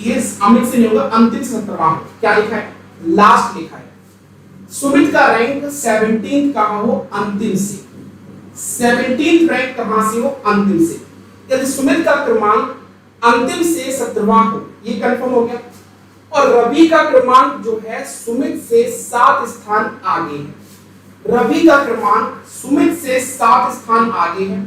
ये अमित से नहीं होगा, अंतिम से 17वां। क्या लिखा है, लास्ट लिखा है। सुमित का रैंक 17th कहां हो, अंतिम से। 17th रैंक कहां से हो, अंतिम से। यदि सुमित का क्रमांक अंतिम से 17वां हो, ये कंफर्म हो गया। और रवि का क्रमांक जो है सुमित से 7 स्थान आगे है। रवि का क्रमांक सुमित से 7 स्थान आगे है।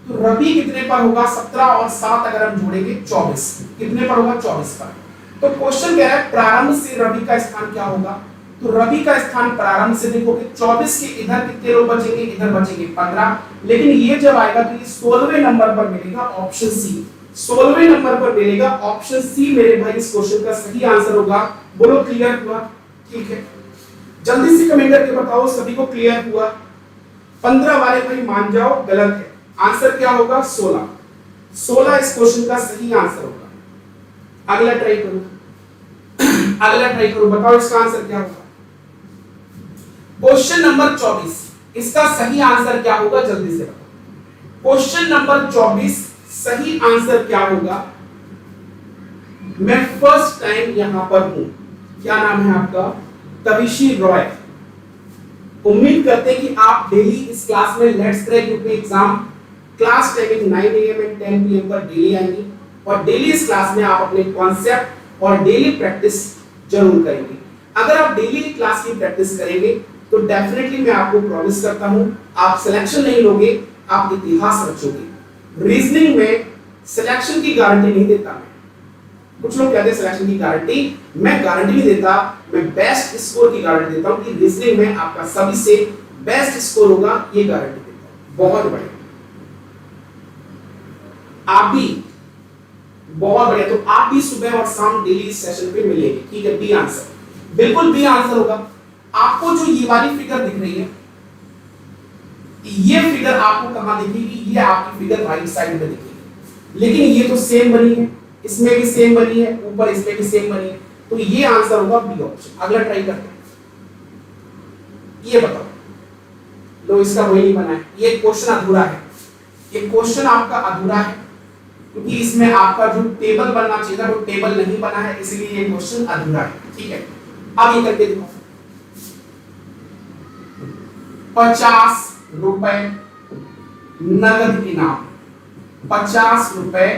तो रवि कितने पर होगा, 17 और 7 अगर हम जोड़ेंगे 24। कितने पर होगा, 24 पर। तो क्वेश्चन कह रहा है प्रारंभ से रवि का स्थान क्या होगा। तो रवि का स्थान प्रारंभ से देखोगे 24 के इधर कितने लोग बचेंगे, इधर बचेंगे 15। लेकिन ये जब आएगा तो ये 16वें नंबर पर मिलेगा, ऑप्शन सी। 16वें नंबर पर मिलेगा, ऑप्शन सी मेरे भाई इस क्वेश्चन का सही आंसर होगा। बोलो क्लियर हुआ, ठीक है। जल्दी से कमेंट करके बताओ सभी को क्लियर हुआ। 15 वाले भाई मान जाओ गलत है, आंसर क्या होगा 16। 16 इस क्वेश्चन का सही आंसर होगा। अगला ट्राई करो, अगला ट्राई करो, बताओ इसका आंसर क्या होगा। क्वेश्चन नंबर 24, इसका सही आंसर क्या होगा, जल्दी से बताओ। क्वेश्चन नंबर 24 सही आंसर क्या होगा। मैं फर्स्ट टाइम यहां पर हूं, क्या नाम है आपका, तविशी रॉय। उम्मीद करते हैं कि आप डेली इस क्लास में let's crack UP exam class timing 9 AM and 10 PM पर डेली आएंगे और डेली इस क्लास में आप अपने कॉन्सेप्ट और डेली प्रैक्टिस जरूर करेंगे। अगर आप डेली क्लास की प्रैक्टिस करेंगे तो डेफिनेटली मैं आपको प्रॉमिस करता हूं आप सिलेक्शन नहीं लोगे, आप इतिहास रचोगे। रीजनिंग में सिलेक्शन की गारंटी नहीं देता मैं। कुछ लोग कहते हैं सिलेक्शन की गारंटी, मैं गारंटी नहीं देता, मैं बेस्ट स्कोर की गारंटी देता हूं कि रीजनिंग में आपका सभी से बेस्ट स्कोर होगा, ये गारंटी देता हूं। बहुत बढ़िया, आप भी बहुत बढ़िया। तो आप भी सुबह और शाम डेली इस सेशन पे मिलेंगे, ठीक है। बी आंसर, बिल्कुल बी आंसर होगा। आपको जो ये वाली फिगर दिख रही है, ये फिगर आपको कहां दिखेगी, ये आपकी फिगर राइट साइड में दिखेगी। लेकिन ये तो सेम बनी है, इसमें भी सेम बनी है, ऊपर इसमें भी सेम बनी है, तो ये आंसर होगा बी ऑप्शन। अगला ट्राई करते हैं, ये बताओ। लो इसका वही नहीं बना है, ये क्वेश्चन अधूरा है। ये क्वेश्चन आपका अधूरा है क्योंकि इसमें आपका जो टेबल बनना चाहिए था वो टेबल नहीं बना है, इसलिए ये क्वेश्चन अधूरा है, ठीक है। अब ये करके दिखाओ। 50 रुपए नगद इनाम, 50 रुपए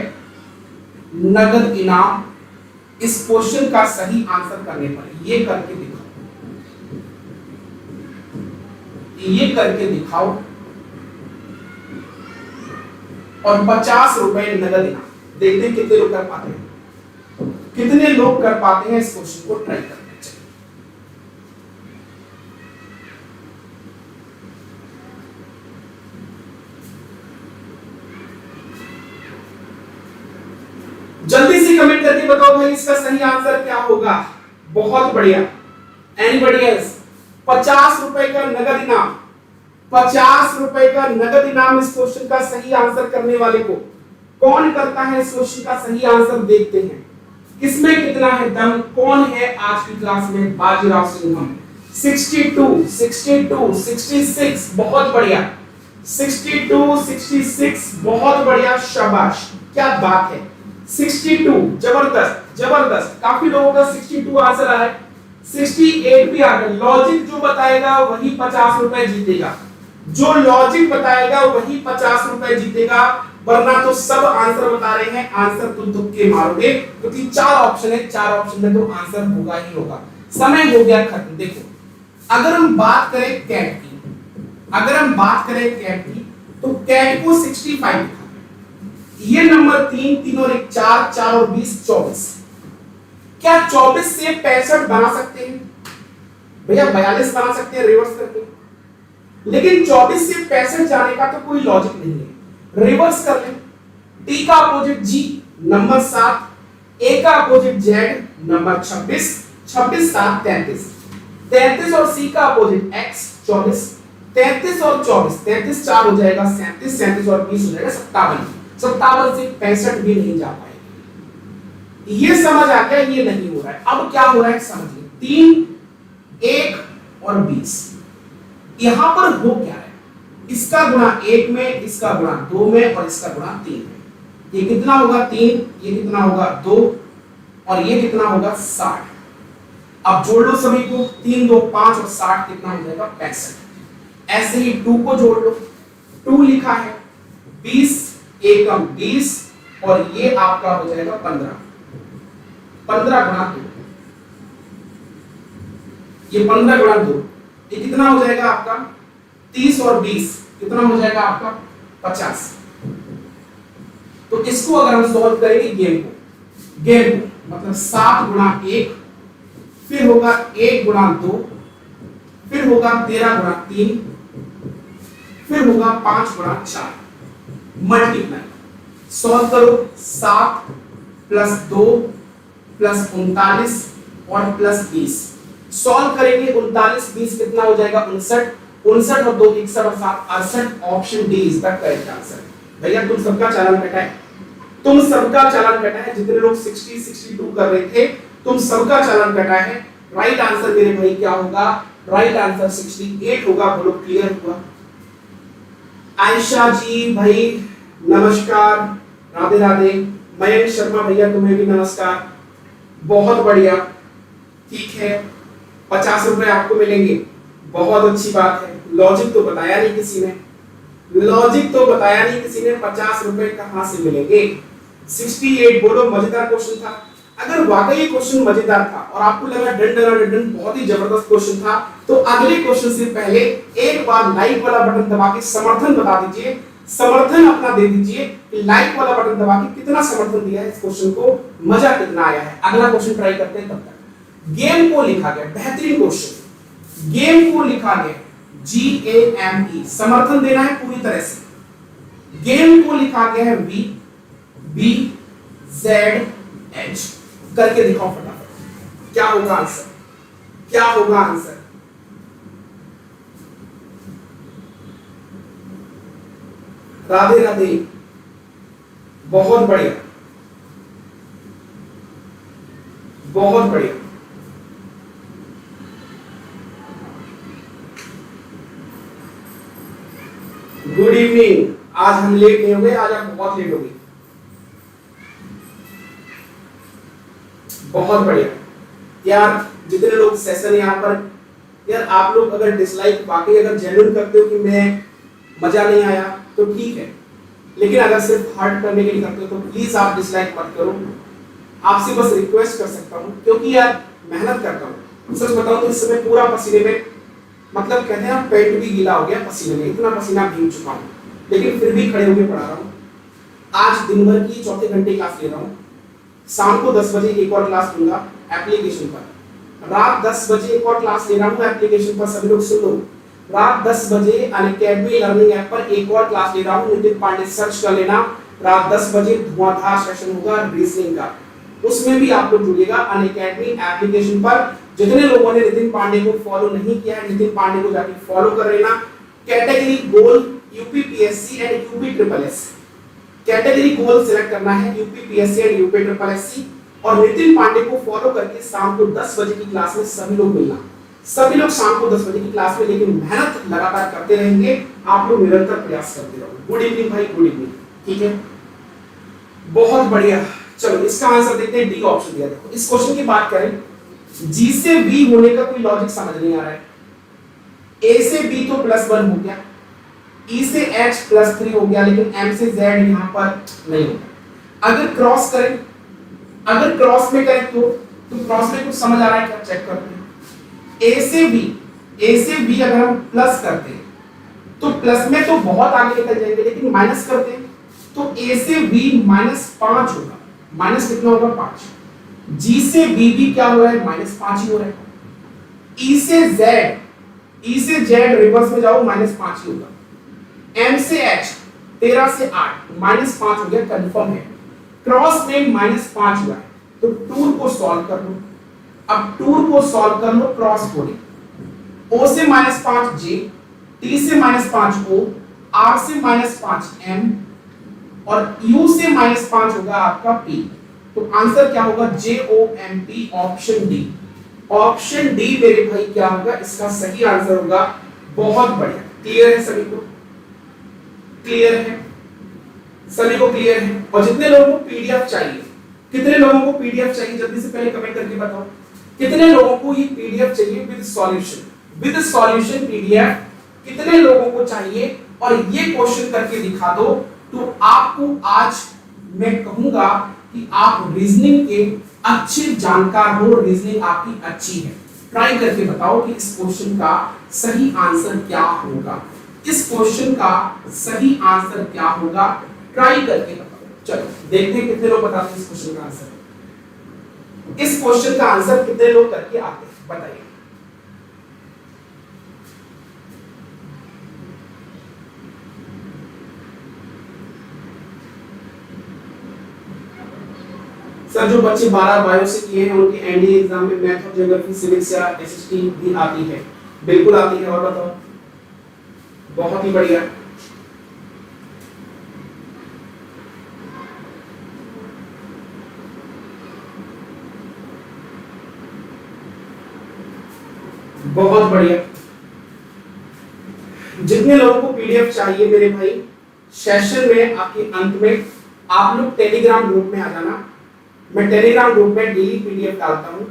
नगद इनाम। इस क्वेश्चन का सही आंसर करने पर ये करके दिखाओ, ये करके दिखाओ। और 50 रुपए नगद इनाम, देखते हैं कितने लोग कर पाते हैं, कितने लोग कर पाते हैं इस क्वेश्चन को ट्राई करते हैं। जल्दी से कमेंट करके बताओ भाई इसका सही आंसर क्या होगा। बहुत बढ़िया। Anybody else? 50 रुपए का नगद इनाम, 50 रुपए का नगद इनाम इस क्वेश्चन का सही आंसर करने वाले को कौन करता है इस क्वेश्चन का सही आंसर देखते हैं। किसमें कितना है दम, कौन है आज की क्लास में बाजीराव सिंघम। 62, 62, 66, बहुत बढ़िया। 62, 66, बहुत बढ़िया, शाबाश, क्या बात है। 62, जबरदस्त जबरदस्त, काफी लोगों का 62 आंसर आ रहा है। 68 भी आ गया। लॉजिक जो बताएगा वही 50 रुपए जीतेगा, जो लॉजिक बताएगा वही 50 रुपए जीतेगा, वरना तो सब आंसर बता रहे हैं, आंसर तुम तुक्के मारोगे, क्योंकि 4 ऑप्शन है, 4 ऑप्शन में तो आंसर होगा ही होगा। समय हो गया खत्म। देखो, अगर हम बात करें कैट की, तो कैट को 65 लिखा है। ये नंबर 3, 3 और 1 4, 4 और 20 24। क्या 24 से 65 बना सकते हैं? भैया 42 बना सकते हैं रिवर्स करके, लेकिन 24 से 65 जाने का तो कोई लॉजिक नहीं है। रिवर्स कर ले, टी का अपोजिट जी नंबर 7, ए का अपोजिट जेड नंबर 26, 26 7 33, 33 और सी का अपोजिट एक्स 24, 33 और 24, 33 4 हो जाएगा 37, 37 और 20 हो जाएगा 57, 57 से 65 भी नहीं जा पाएंगे। ये समझ आ गया, ये नहीं हो रहा है। अब क्या हो रहा है समझिए, 3, 1 और 20, यहां पर हो क्या है, इसका गुणा 1 में, इसका गुणा 2 में और इसका गुणा 3 में। ये कितना होगा 3, ये कितना होगा 2 और ये कितना होगा 60। अब जोड़ लो सभी को, 3 2 5 और 60 कितना हो जाएगा 65। ऐसे ही 2 को जोड़ लो, 2 लिखा है, 20 एकम 20 और ये आपका हो जाएगा 15, 15 गुणा 2, ये 15 गुणा 2, ये कितना हो जाएगा आपका 30 और 20 कितना हो जाएगा आपका 50। तो इसको अगर हम सॉल्व करेंगे गेम को मतलब 7 गुणा 1, फिर होगा 1 गुणा 2, फिर होगा 13 गुणा 3, फिर होगा 5 गुणा 4, मल्टीप्लाई सॉल्व करो। 7 प्लस 2 प्लस 39 और प्लस 20 सॉल्व करेंगे। 39 20 कितना हो जाएगा 59, 59 और 2 61 और 7 68। Option D is the correct answer. भैया तुम सबका चालान कटा है, तुम सबका चालान कटा है, जितने लोग 60 62 कर रहे थे तुम सबका चालान कटा है। राइट आंसर मेरे भाई क्या होगा, राइट आंसर 68 होगा। बोलो क्लियर हुआ? आयशा जी भाई नमस्कार, राधे राधे। मयंक शर्मा भैया तुम्हें भी नमस्कार, बहुत बढ़िया, ठीक है 50 रुपए आपको मिलेंगे, बहुत अच्छी बात है। लॉजिक तो बताया नहीं किसी ने, 50 रुपए कहां से मिलेंगे? 68 बोलो, मजेदार क्वेश्चन था। अगर वाकई ये क्वेश्चन मजेदार था और आपको लगा डन बहुत ही जबरदस्त क्वेश्चन था, तो अगले क्वेश्चन से पहले एक बार लाइक वाला बटन दबा के समर्थन बता दीजिए, समर्थन अपना दे दीजिए कि लाइक वाला बटन दबा के कितना समर्थन दिया है इस क्वेश्चन को, मजा कितना आया है। अगला क्वेश्चन ट्राई करते हैं। तब तक गेम को लिखा गया, बेहतरीन क्वेश्चन, गेम को लिखा गया GAME, समर्थन देना है पूरी तरह से। गेम को लिखा गया है VBZH, करके दिखाओ फटाफट, क्या होगा आंसर, क्या होगा आंसर? राधे राधे, बहुत बढ़िया, बहुत बढ़िया। गुड इवनिंग, आज हम लेट नहीं हो गए, आज आप बहुत लेट हो गए, बहुत बढ़िया यार। जितने लोग सेशन यहाँ पर यार, आप लोग अगर डिसलाइक वाकई अगर जेन्युइन करते हो कि मैं मजा नहीं आया तो ठीक है, लेकिन अगर सिर्फ हर्ट करने के लिए करते हो तो प्लीज आप डिसलाइक मत करो। आपसे बस रिक्वेस्ट कर सकता हूँ, क्योंकि यार मेहनत करता हूँ, सच बताऊं तो इस समय पूरा पसीने में, मतलब कहते हैं पेट भी गीला हो गया पसीने में, इतना पसीना भीग चुका हूँ, लेकिन फिर भी खड़े होकर पढ़ा रहा हूँ। आज दिन भर की चौथे घंटे क्लास ले रहा हूँ, शाम को 10 बजे एक और क्लास लूंगा एप्लीकेशन पर, रात 10 बजे एक और क्लास ले रहा हूँ एप्लीकेशन पर। सभी लोग सुन लो, रात 10 बजे अनअकैडमी लर्निंग ऐप पर एक और क्लास ले रहा हूँ, नितिन पांडे सर्च कर लेना। रात 10 बजे धुआंधार सेशन होगा रीजनिंग का, उसमें भी आप लोग जुड़िएगा अनअकैडमी एप्लीकेशन पर। जितने लोगों ने नितिन पांडे को फॉलो नहीं किया है, नितिन पांडे को जाके फॉलो कर लेना। Category goal UPPSC and UP triple S, category goal select करना है UPPSC and UP triple SC, और नितिन पांडे को फॉलो करके शाम को 10 बजे की क्लास में सभी लोग मिलना, सभी लोग शाम को 10 बजे की क्लास में, लेकिन मेहनत लगातार करते रहेंगे, आप लोग निरंतर प्रयास करते रहोगे। गुड इवनिंग भाई, गुड इवनिंग। ठीक है, बहुत बढ़िया। चलो इसका आंसर देखते हैं, डी ऑप्शन दिया। देखो इस क्वेश्चन की बात करें, जी से बी होने का कोई लॉजिक समझ नहीं आ रहा है। ए से बी तो +1 हो गया, ई से एच +3 हो गया, लेकिन एम से जेड यहां पर नहीं होगा। अगर क्रॉस करें, अगर क्रॉस में करें तो क्रॉस में कुछ समझ आ रहा है क्या, चेक करते हैं। ए से बी अगर हम प्लस करते हैं तो प्लस में तो बहुत आगे निकल जाएंगे, लेकिन माइनस करते हैं तो ए से बी -5 होगा। माइनस कितना होगा, 5। जी से बी भी क्या हो रहा है, -5 ही हो रहा है। ई से जेड रिवर्स में जाओ, -5 ही होगा। एम से एच 13 से 8 -5 हो गया, कंफर्म है। क्रॉस में -5 हुआ है, तो टूर को सॉल्व कर लो। अब टूर को सॉल्व कर लो क्रॉस कोडिंग। O से -5 J, T से -5 O, R से -5 M और U से -5 होगा आपका P। तो आंसर क्या होगा, JOMP, option D. Option D मेरे भाई क्या होगा, इसका सही आंसर होगा। बहुत बढ़िया, क्लियर है सभी को, क्लियर है सभी को, क्लियर है। और जितने लोगों को पीडीएफ चाहिए, कितने लोगों को पीडीएफ चाहिए, जल्दी से पहले कमेंट करके बताओ कितने लोगों को ये पीडीएफ चाहिए with solution. With solution PDF कितने लोगों को चाहिए, और ये क्वेश्चन करके दिखा दो तो आपको आज मैं कहूंगा कि आप रीजनिंग के अच्छे जानकार हो, रीजनिंग आपकी अच्छी है। ट्राई करके बताओ कि इस क्वेश्चन का सही आंसर क्या होगा, इस क्वेश्चन का सही आंसर क्या होगा, ट्राई करके बताओ। चलो देखते हैं कितने लोग बताते हैं इस क्वेश्चन का आंसर। इस क्वेश्चन का आंसर कितने लोग करके आते हैं, बताइए। सर जो बच्चे 12 बायो से किए हैं उनके एनडीए एग्जाम में मैथ और ज्योग्राफी, सिविक्स या एसएसटी भी आती है? बिल्कुल आती है, और बताओ। बहुत ही बढ़िया, बहुत बढ़िया। जितने लोगों को पीडीएफ चाहिए मेरे भाई, सेशन में आपके अंत में आप लोग टेलीग्राम ग्रुप में आ जाना। मैं टेलीग्राम ग्रुप में डेली पीडीएफ डालता हूँ,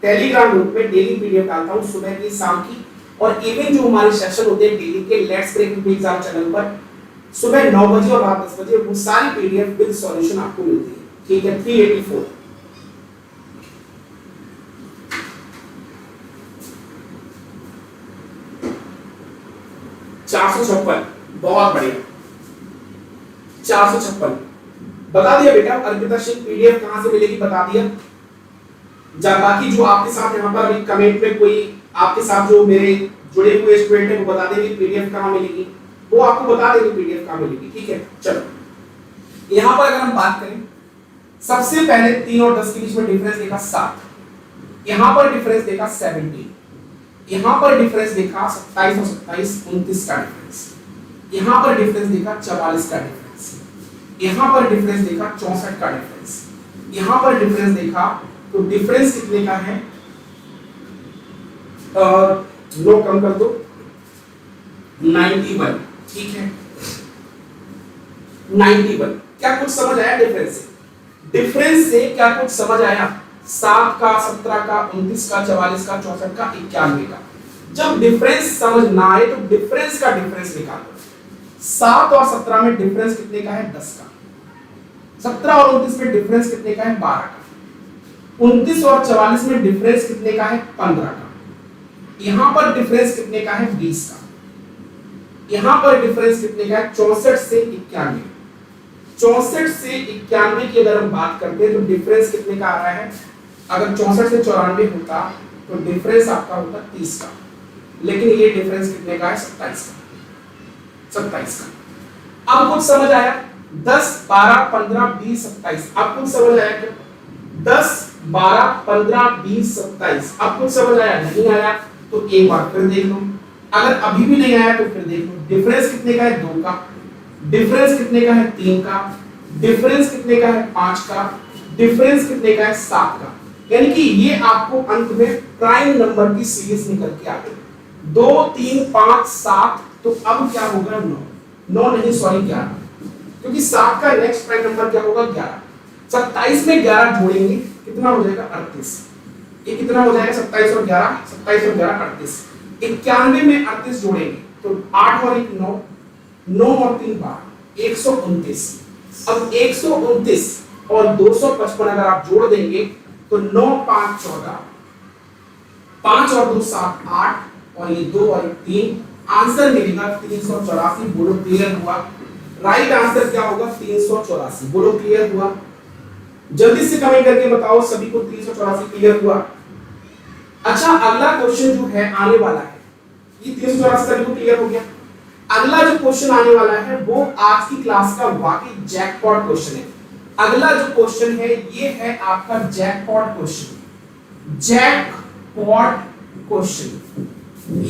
टेलीग्राम ग्रुप में डेली पीडीएफ डालता हूँ, सुबह की, शाम की, और इवन जो हमारे सेशन होते हैं डेली के लेट्स ब्रेक एग्जाम चैनल पर सुबह 9 बजे और रात 10 बजे, वो सारी पीडीएफ विद सॉल्यूशन आपको मिलती है। ठीक है, 384 456, बहुत बढ़िया, 456 बता दिया बेटा। अर्पिता सिंह पीडीएफ कहां से मिलेगी बता दिया। बाकी जो आपके साथ यहाँ पर अभी कमेंट में कोई आपके साथ जो मेरे जुड़े हुए स्टूडेंट है वो बता देंगे पीडीएफ कहां मिलेगी, वो आपको बता देंगे पीडीएफ कहां मिलेगी। ठीक है, चलो यहाँ पर अगर हम बात करें, सबसे पहले 3 और 10 के बीच में डिफरेंस देखा 7, यहाँ पर डिफरेंस देखा 17, यहाँ पर डिफरेंस देखा 27 और 27 29 का डिफरेंस, यहाँ पर डिफरेंस देखा 44 का डिफरेंस, यहाँ पर डिफरेंस देखा 64 का डिफरेंस, यहाँ पर डिफरेंस देखा तो डिफरेंस कितने का है, लो कम कर दो 91। ठीक है, 91। क्या कुछ समझ आया डिफरेंस से? डिफरेंस से क्या कुछ समझ आया? 7 का, 17 का, 29 का, 44 का, 64 का, 91 का। जब डिफरेंस समझ ना आए तो डिफरेंस का डिफरेंस निकालो। 7 और 17 में डिफरेंस कितने का है? 10 का। 17 और 29 में डिफरेंस कितने का है? 12 का। 29 और 44 में डिफरेंस कितने का है? 15 का। यहां पर डिफरेंस कितने का है? 20 का। यहां पर डिफरेंस कितने का है? 64 से 91। 64 से 91 की अगर हम बात करते हैं तो डिफरेंस कितने का आ रहा है? अगर 64 से 94 होता तो डिफरेंस आपका होता 30 का, लेकिन ये डिफरेंस कितने का है? 27 का। 27 का। अब कुछ समझ आया? 10 12 15 20 27। अब कुछ समझ आया क्या? 10 12 15 20 27। अब कुछ समझ आया? नहीं आया तो एक बार फिर देख लो। अगर अभी भी नहीं आया तो फिर देख लो। डिफरेंस कितने का है? 2 का। डिफरेंस कितने का है? 3 का। डिफरेंस कितने का है? 5 का। डिफरेंस कितने का है? 7 का। यानी कि ये आपको अंत में प्राइम नंबर की सीरीज निकल के आ गई 2 3 5 7। तो अब क्या होगा 9 नहीं सॉरी 11, क्योंकि 7 का नेक्स्ट प्राइम नंबर क्या होगा 11। 27 में 11 जोड़ेंगे कितना हो जाएगा 38। ये कितना हो जाएगा 27 और 11, 27 और 11 38। 91 में 38 जोड़ेंगे तो 8 और 1 9, 9 और 3 12, 129। अब 129 और 255 अगर आप जोड़ देंगे तो 9 5 14, 5 और 2 7 8 और ये 2 और 3, आंसर मिलेगा 384। बोलो क्लियर हुआ? राइट आंसर क्या होगा 384। बोलो क्लियर हुआ? जल्दी से कमेंट करके बताओ सभी को 384 क्लियर हुआ? अच्छा अगला क्वेश्चन जो है आने वाला है, ये 384 सभी को क्लियर हो गया। अगला जो क्वेश्चन आने वाला है वो आज की क्लास का वाकई जैकपॉट क्वेश्चन है। अगला जो क्वेश्चन है ये है आपका जैकपॉट क्वेश्चन। जैकपॉट क्वेश्चन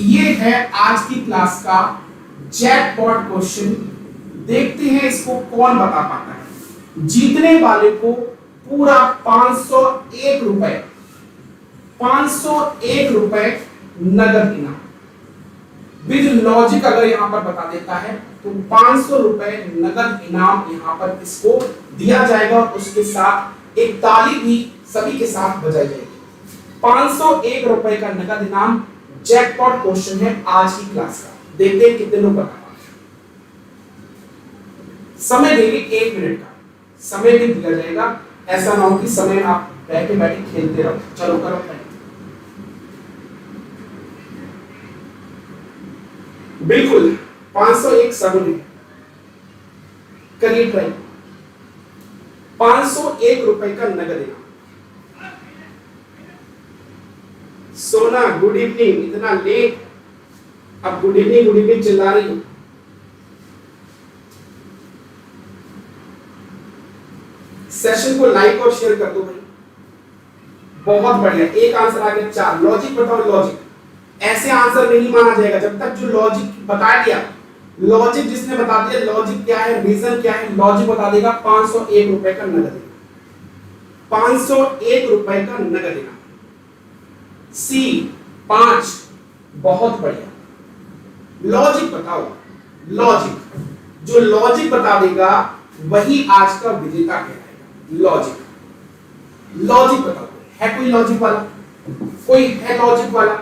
ये है आज की क्लास का जैकपॉट क्वेश्चन। देखते हैं इसको कौन बता पाता है। जीतने वाले को पूरा 501 रुपए, 501 रुपए नगद इनाम विद लॉजिक अगर यहां पर बता देता है तो 500 रुपए नगद इनाम यहां पर इसको दिया जाएगा और उसके साथ एक ताली भी सभी के साथ बजाई जाएगी। 501 रुपए का नगद इनाम जैकपॉट क्वेश्चन है आज की क्लास का। देखते हैं कितने लोग बता पाते हैं। समय देंगे 1 मिनट का समय भी दिया जाएगा। ऐसा ना हो कि समय आप बैठे बैठे खेलते रहो। चलो करो टाइम। बिल्कुल 501 सगुन है। करिए ट्राई। 501 रुपए का नगद इनाम। सोना गुड इवनिंग, इतना लेट? अब गुड इवनिंग चिल्ला रही हूं। सेशन को लाइक और शेयर कर दो भाई। बहुत बढ़िया, एक आंसर आ गया 4। लॉजिक बताओ लॉजिक। ऐसे आंसर नहीं माना जाएगा जब तक जो लॉजिक बता दिया, लॉजिक जिसने बता दिया लॉजिक क्या है रीजन क्या है लॉजिक बता देगा। 501 रुपए का नगद इनाम, 501 रुपए का नगद इनाम। सी 5, बहुत बढ़िया। लॉजिक बताओ, लॉजिक जो लॉजिक बता देगा वही आज का विजेता कहलाएगा। लॉजिक, लॉजिक बताओ। है कोई लॉजिक वाला? कोई है लॉजिक वाला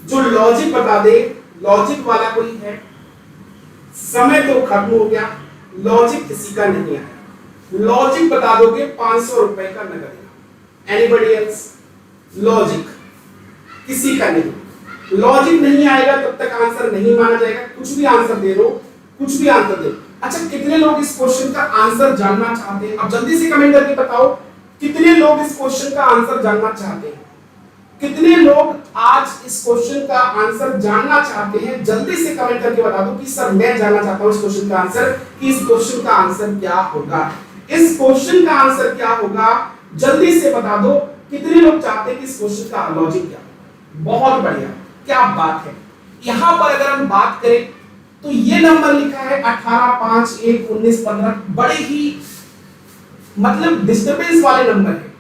जो लॉजिक बता दे? लॉजिक वाला कोई है? समय तो खत्म हो गया, लॉजिक किसी का नहीं आया। लॉजिक बता दोगे 500 रुपए का नगद इनाम। Anybody else? लॉजिक किसी का नहीं। लॉजिक नहीं आएगा तब तक आंसर नहीं माना जाएगा। कुछ भी आंसर दे दो, कुछ भी आंसर दे। अच्छा कितने लोग इस क्वेश्चन का आंसर जानना चाहते हैं? अब जल्दी से कमेंट करके बताओ कितने लोग इस क्वेश्चन का आंसर जानना चाहते हैं। कितने लोग आज इस क्वेश्चन का आंसर जानना चाहते हैं? जल्दी से कमेंट करके बता दो कि सर मैं जानना चाहता हूं इस क्वेश्चन का आंसर, कि इस क्वेश्चन का आंसर क्या होगा। इस क्वेश्चन का आंसर क्या होगा जल्दी से बता दो। कितने लोग चाहते हैं कि इस क्वेश्चन का लॉजिक क्या? बहुत बढ़िया, क्या बात है। यहां पर अगर हम बात करें तो ये नंबर लिखा है 18 5 1 19 15, बड़े ही मतलब डिस्टरबेंस वाले नंबर है।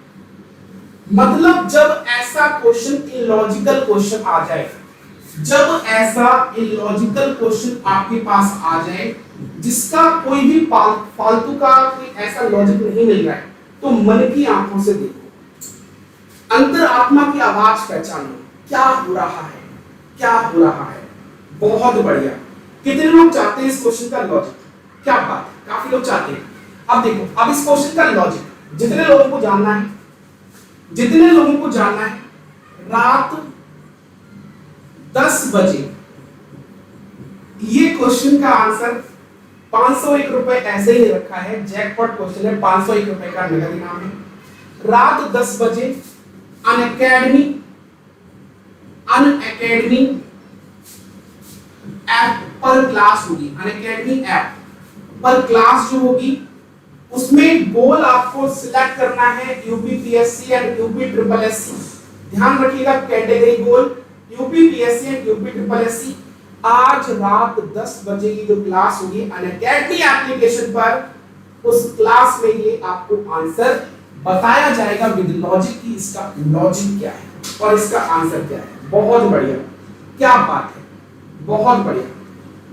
मतलब जब ऐसा क्वेश्चन इलॉजिकल क्वेश्चन आ जाए, जब ऐसा इलॉजिकल क्वेश्चन आपके पास आ जाए जिसका कोई भी फालतू का कोई ऐसा लॉजिक नहीं मिल रहा है, तो मन की आंखों से देखो, अंतर आत्मा की आवाज पहचानो, क्या हो रहा है, क्या हो रहा है। बहुत बढ़िया। कितने लोग चाहते हैं इस क्वेश्चन का लॉजिक? क्या बात है, काफी लोग चाहते हैं। अब देखो, अब इस क्वेश्चन का लॉजिक जितने लोगों को जानना है, जितने लोगों को जानना है, रात 10 बजे ये क्वेश्चन का आंसर 501 रुपए ऐसे ही रखा है। जैकपॉट क्वेश्चन है, 501 रुपए का नगद इनाम है। रात 10 बजे अनअकैडमी ऐप पर क्लास होगी। अनअकैडमी ऐप पर क्लास जो होगी उसमें गोल आपको सिलेक्ट करना है UPPSC and UP triple SC. ध्यान रखिएगा, category goal UPPSC and UP triple SC. आज रात 10 बजे की जो क्लास होगी अनअकैडमी एप्लीकेशन पर, उस क्लास में ये आपको आंसर बताया जाएगा विद लॉजिक कि इसका लॉजिक क्या है और इसका आंसर क्या है। बहुत बढ़िया, क्या बात है, बहुत बढ़िया।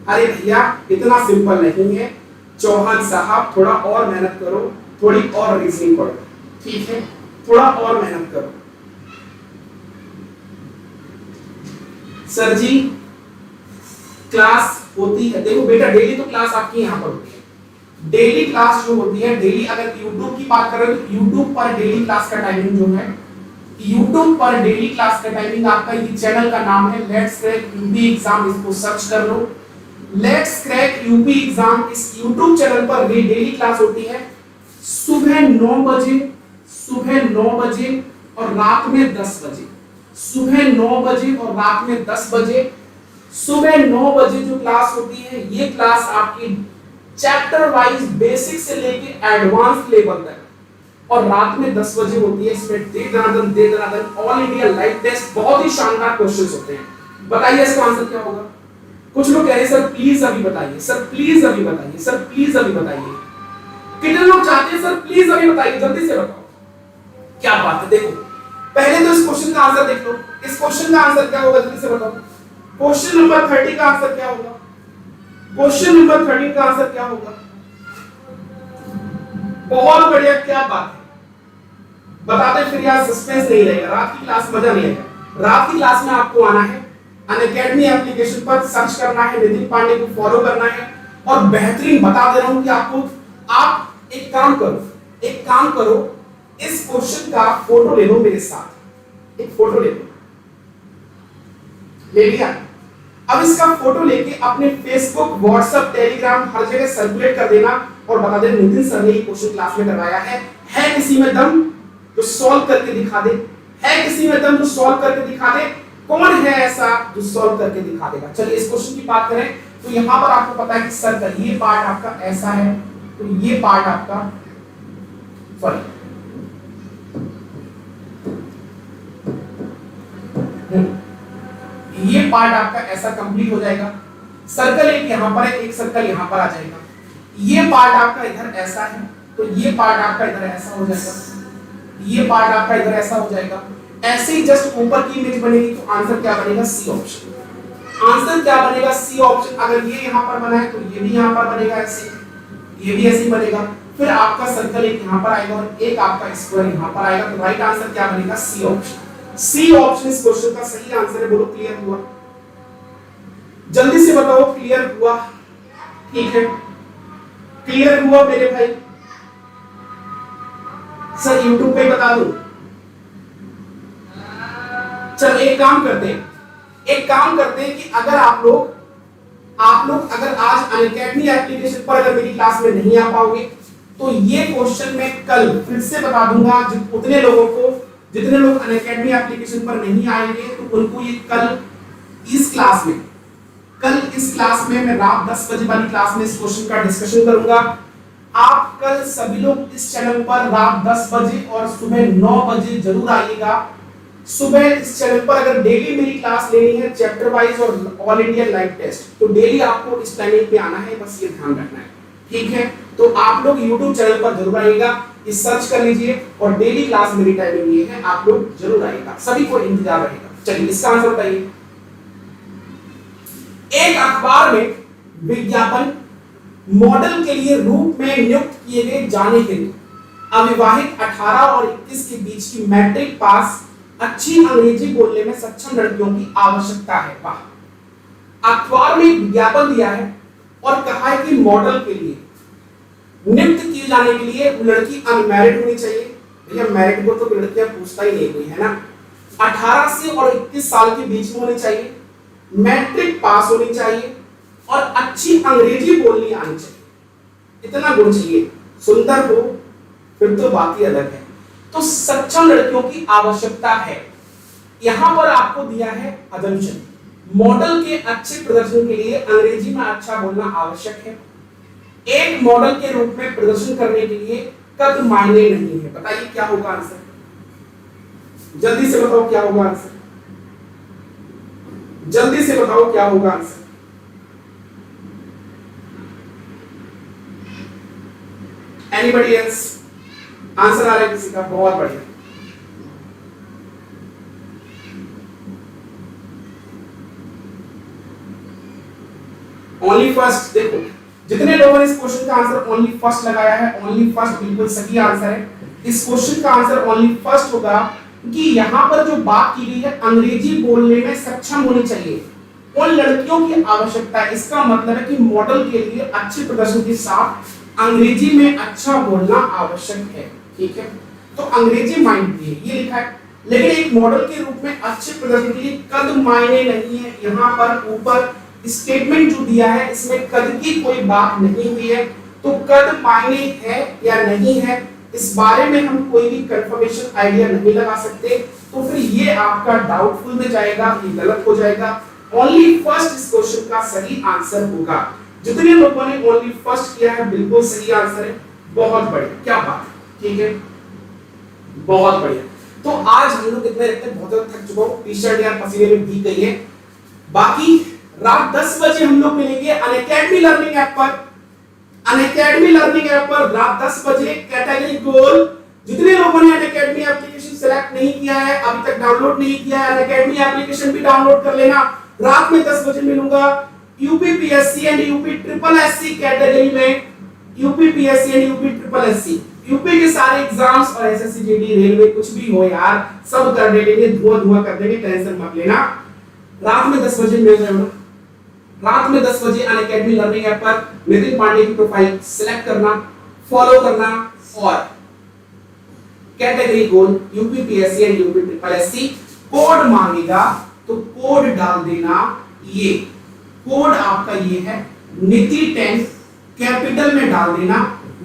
अरे भैया इतना सिंपल नहीं है चौहान साहब, थोड़ा और मेहनत करो, थोड़ी और रीजनिंग पढ़ो, ठीक है, थोड़ा और मेहनत करो। सर जी क्लास होती है, देखो बेटा डेली तो क्लास आपकी यहाँ पर होती है, डेली क्लास जो होती है, डेली अगर YouTube की बात करें तो YouTube पर डेली क्लास का टाइमिंग जो है, YouTube पर डेली क्लास का टाइमिंग आपका, ये चैनल का नाम है लेट्स क्रैक यूपी एग्जाम, इसको सर्च कर लो, लेट्स क्रैक यूपी एग्जाम। इस YouTube चैनल पर डेली क्लास होती है सुबह 9 बजे, सुबह 9 बजे और रात में 10 बजे, सुबह 9 बजे और रात में 10 बजे। सुबह 9 बजे जो क्लास होती है ये क्लास आपकी चैप्टर वाइज बेसिक से लेके एडवांस लेवल तक, और रात में 10 बजे होती है, इसमें दे दनादन ऑल इंडिया लाइव टेस्ट, बहुत ही शानदार क्वेश्चंस होते हैं। बताइए इसका आंसर क्या होगा? कुछ लोग कह रहे हैं सर प्लीज अभी बताइए, सर प्लीज अभी बताइए, सर प्लीज अभी बताइए। कितने लोग चाहते हैं सर प्लीज अभी बताइए, जल्दी से बताओ। क्या बात है, देखो पहले तो इस क्वेश्चन का आंसर देख लो, इस क्वेश्चन का आंसर क्या होगा जल्दी से बताओ। क्वेश्चन नंबर 30 का आंसर क्या होगा? क्वेश्चन नंबर 30 का आंसर क्या होगा? बहुत बढ़िया, क्या बात है, बताते फिर यार सस्पेंस नहीं रहेगा, रात की क्लास मजा नहीं आएगा। रात की क्लास में आपको आना है, अनअकैडमी एप्लीकेशन पर सर्च करना है, नितिन पांडे को फॉलो करना है, और बेहतरीन बता दे रहा हूं कि आपको, आप एक काम करो, एक काम करो, इस क्वेश्चन का फोटो ले लो मेरे साथ, एक फोटो ले लो, ले लिया? अब इसका फोटो लेके अपने फेसबुक, व्हाट्सएप, टेलीग्राम हर जगह सर्कुलेट कर देना और बता देना नितिन सर ने ये क्वेश्चन क्लास में करवाया है किसी में दम जो सॉल्व करके दिखा दे, है किसी में दम जो सॉल्व करके दिखा दे, कौन है ऐसा जो सॉल्व करके दिखा देगा? चलिए इस क्वेश्चन की बात करें तो यहां पर आपको पता है कि सर का ये पार्ट आपका ऐसा है, तो ये पार्ट आपका, सॉरी ये पार्ट आपका ऐसा कंप्लीट हो जाएगा, सर्कल एक यहां पर है, एक सर्कल यहां पर आ जाएगा, ये पार्ट आपका इधर ऐसा है, तो ये पार्ट आपका इधर ऐसा हो जाएगा, ये पार्ट आपका इधर ऐसा हो जाएगा। ऐसे ही जस्ट ऊपर की इमेज बनेगी, तो आंसर क्या बनेगा? C option. आंसर क्या बनेगा? C option. अगर ये यहां पर बना है तो ये भी यहां पर बनेगा ऐसे, ये भी ऐसे ही बनेगा, फिर आपका सर्कल एक यहां पर आएगा और एक आपका स्क्वायर यहां पर आएगा, तो राइट आंसर क्या बनेगा? C option. सी ऑप्शन इस क्वेश्चन का सही आंसर है। बोलो क्लियर हुआ? जल्दी से बताओ क्लियर हुआ? ठीक है, क्लियर हुआ मेरे भाई? सर YouTube पे बता दूं? चल एक काम करते हैं, एक काम करते हैं कि अगर आप लोग अगर आज अनअकैडमी एप्लीकेशन पर अगर मेरी क्लास में नहीं आ पाओगे तो ये क्वेश्चन मैं कल फिर से बता दूंगा। उतने लोगों को, जितने लोग अनअकैडमी एप्लीकेशन पर नहीं आएंगे तो उनको ये कल इस क्लास में मैं रात 10 बजे वाली क्लास में इस क्वेश्चन का डिस्कशन करूंगा। आप कल सभी लोग इस चैनल पर रात 10 बजे और सुबह 9 बजे जरूर आइएगा। सुबह इस चैनल पर अगर डेली मेरी क्लास लेनी है चैप्टर वाइज और ऑल इंडिया लाइव टेस्ट, तो डेली आपको इस टाइमिंग पे आना है, बस ये ध्यान रखना है, ठीक है? तो आप लोग YouTube चैनल पर जरूर आइएगा, इस सर्च कर लीजिए और डेली क्लास मेरी टाइमिंग ये है, आप लोग जरूर आइएगा, सभी को इंतजार रहेगा। चलिए इसका आंसर बताइए। एक अखबार में विज्ञापन मॉडल के लिए रूप में नियुक्त किए गए जाने हेतु अविवाहित 18 और 21 के बीच की मैट्रिक पास अच्छी अंग्रेजी बोलने में सक्षम लड़कियों की आवश्यकता है। वाह! अखबार में विज्ञापन दिया है और कहा है कि मॉडल के लिए नियुक्त किए जाने के लिए लड़की अनमैरिड होनी चाहिए। भैया मैरिड को तो लड़कियां पूछता ही नहीं कोई, है ना? 18 से और 21 साल के बीच में होनी चाहिए, मैट्रिक पास होनी चाहिए और अच्छी अंग्रेजी बोलनी आनी चाहिए। इतना गुण चाहिए, सुंदर हो फिर तो बात ही अलग है। तो सक्षम लड़कियों की आवश्यकता है। यहां पर आपको दिया है अजम्पशन, मॉडल के अच्छे प्रदर्शन के लिए अंग्रेजी में अच्छा बोलना आवश्यक है। एक मॉडल के रूप में प्रदर्शन करने के लिए कद मायने नहीं है। बताइए क्या होगा आंसर? जल्दी से बताओ क्या होगा आंसर? जल्दी से बताओ क्या होगा आंसर? Anybody else? आंसर आ रहा है किसी का? बहुत बढ़िया। ओनली फर्स्ट, देखो जितने लोगों ने इस क्वेश्चन का आंसर ओनली फर्स्ट लगाया है, ओनली फर्स्ट बिल्कुल सही आंसर है। इस क्वेश्चन का आंसर ओनली फर्स्ट होगा कि यहाँ पर जो बात की गई है अंग्रेजी बोलने में सक्षम होनी चाहिए उन लड़कियों की आवश्यकता है। इसका मतलब है कि मॉडल के लिए अच्छे प्रदर्शन के साथ अंग्रेजी में अच्छा बोलना आवश्यक है। ठीक है, तो अंग्रेजी मायने ये लिखा है, लेकिन एक मॉडल के रूप में अच्छे प्रदर्शन के लिए कद मायने नहीं है। यहाँ पर ऊपर स्टेटमेंट जो दिया है इसमें कद की कोई बात नहीं हुई है, तो कद मायने है या नहीं है इस बारे में हम कोई भी कंफर्मेशन आइडिया नहीं लगा सकते, तो फिर ये आपका डाउटफुल में जाएगा, ये गलत हो जाएगा। ओनली फर्स्ट इस क्वेश्चन का सही आंसर होगा। जितने लोगों ने ओनली फर्स्ट किया है बिल्कुल सही आंसर है, बहुत बढ़िया, क्या बात है। ठीक है, बहुत बढ़िया। तो आज हम लोग इतने रहते बहुत ज्यादा थक चुका हूँ, टी शर्ट यार पसीने में भीग गई है। बाकी रात 10 बजे हम लोग मिलेंगे अनअकैडमी लर्निंग ऐप पर। अनअकैडमी लर्निंग ऐप पर रात 10 बजे कैटेगरी गोल। जितने लोगों ने अनअकैडमी एप्लीकेशन सेलेक्ट नहीं किया है, अभी तक डाउनलोड नहीं किया है, अनअकैडमी एप्लीकेशन भी डाउनलोड कर लेना। रात में 10 बजे मिलूंगा UPPSC and UP triple SC category में। UPPSC and UP triple SC, UP के सारे एग्जाम्स और एसएससी जीडी रेलवे कुछ भी हो यार सब कर देंगे, धुआं कर देंगे, टेंशन मत लेना। रात में 10 बजे मिल रहे हो ना, रात में 10 बजे अनअकैडमी लर्निंग ऐप पर नितिन पांडे की प्रोफाइल सिलेक्ट करना, फॉलो करना और category goal UPPSC and UP triple SC. Code मांगेगा तो कोड डाल देना, ये कोड आपका ये है नीति 10 कैपिटल में डाल देना,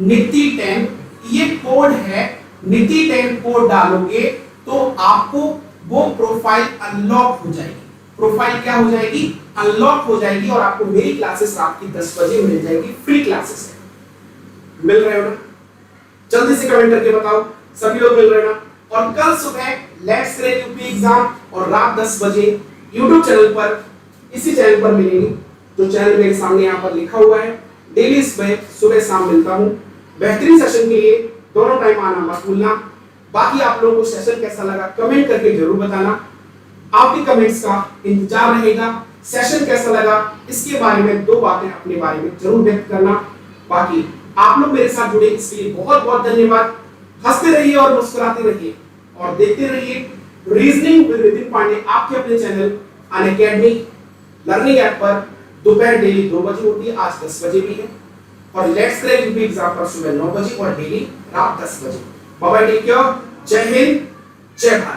नीति 10 ये कोड है। नीति 10 कोड डालोगे तो आपको वो प्रोफाइल अनलॉक हो जाएगी। प्रोफाइल क्या हो जाएगी? अनलॉक हो जाएगी और आपको मेरी क्लासेस रात की 10 बजे मिल जाएगी, फ्री क्लासेस है। मिल रहे हो ना? जल्दी से कमेंट करके बताओ सभी लोग मिल रहे हो ना? और कल सुबह लेट्स क्रैक यूपी एग्जाम और रात 10 बजे YouTube चैनल पर, इसी चैनल पर मिलेंगे, जो चैनल मेरे सामने यहाँ पर लिखा हुआ है। डेली सुबह शाम मिलता हूँ। बेहतरीन सेशन के लिए दोनों टाइम आना मत भूलना। बाकी आप लोगों को सेशन कैसा लगा कमेंट करके जरूर बताना, आपके कमेंट्स का इंतजार रहेगा। सेशन कैसा लगा इसके बारे में 2 बातें अपने बारे में जरूर व्यक्त करना। बाकी आप लोग मेरे साथ जुड़े इसके लिए बहुत बहुत धन्यवाद। हंसते रहिए और मुस्कुराते रहिए और देखते रहिए रीजनिंग विद नितिन पांडे, आपके अपने चैनल अनअकैडमी लर्निंग ऐप पर। दोपहर डेली 2 बजे होती है, आज 10 बजे भी है। और लेट्स क्रैक यूपी एग्जाम पर सुबह 9 बजे और डेली रात 10 बजे। बाय बाय, टेक केयर, जय हिंद, जय भारत।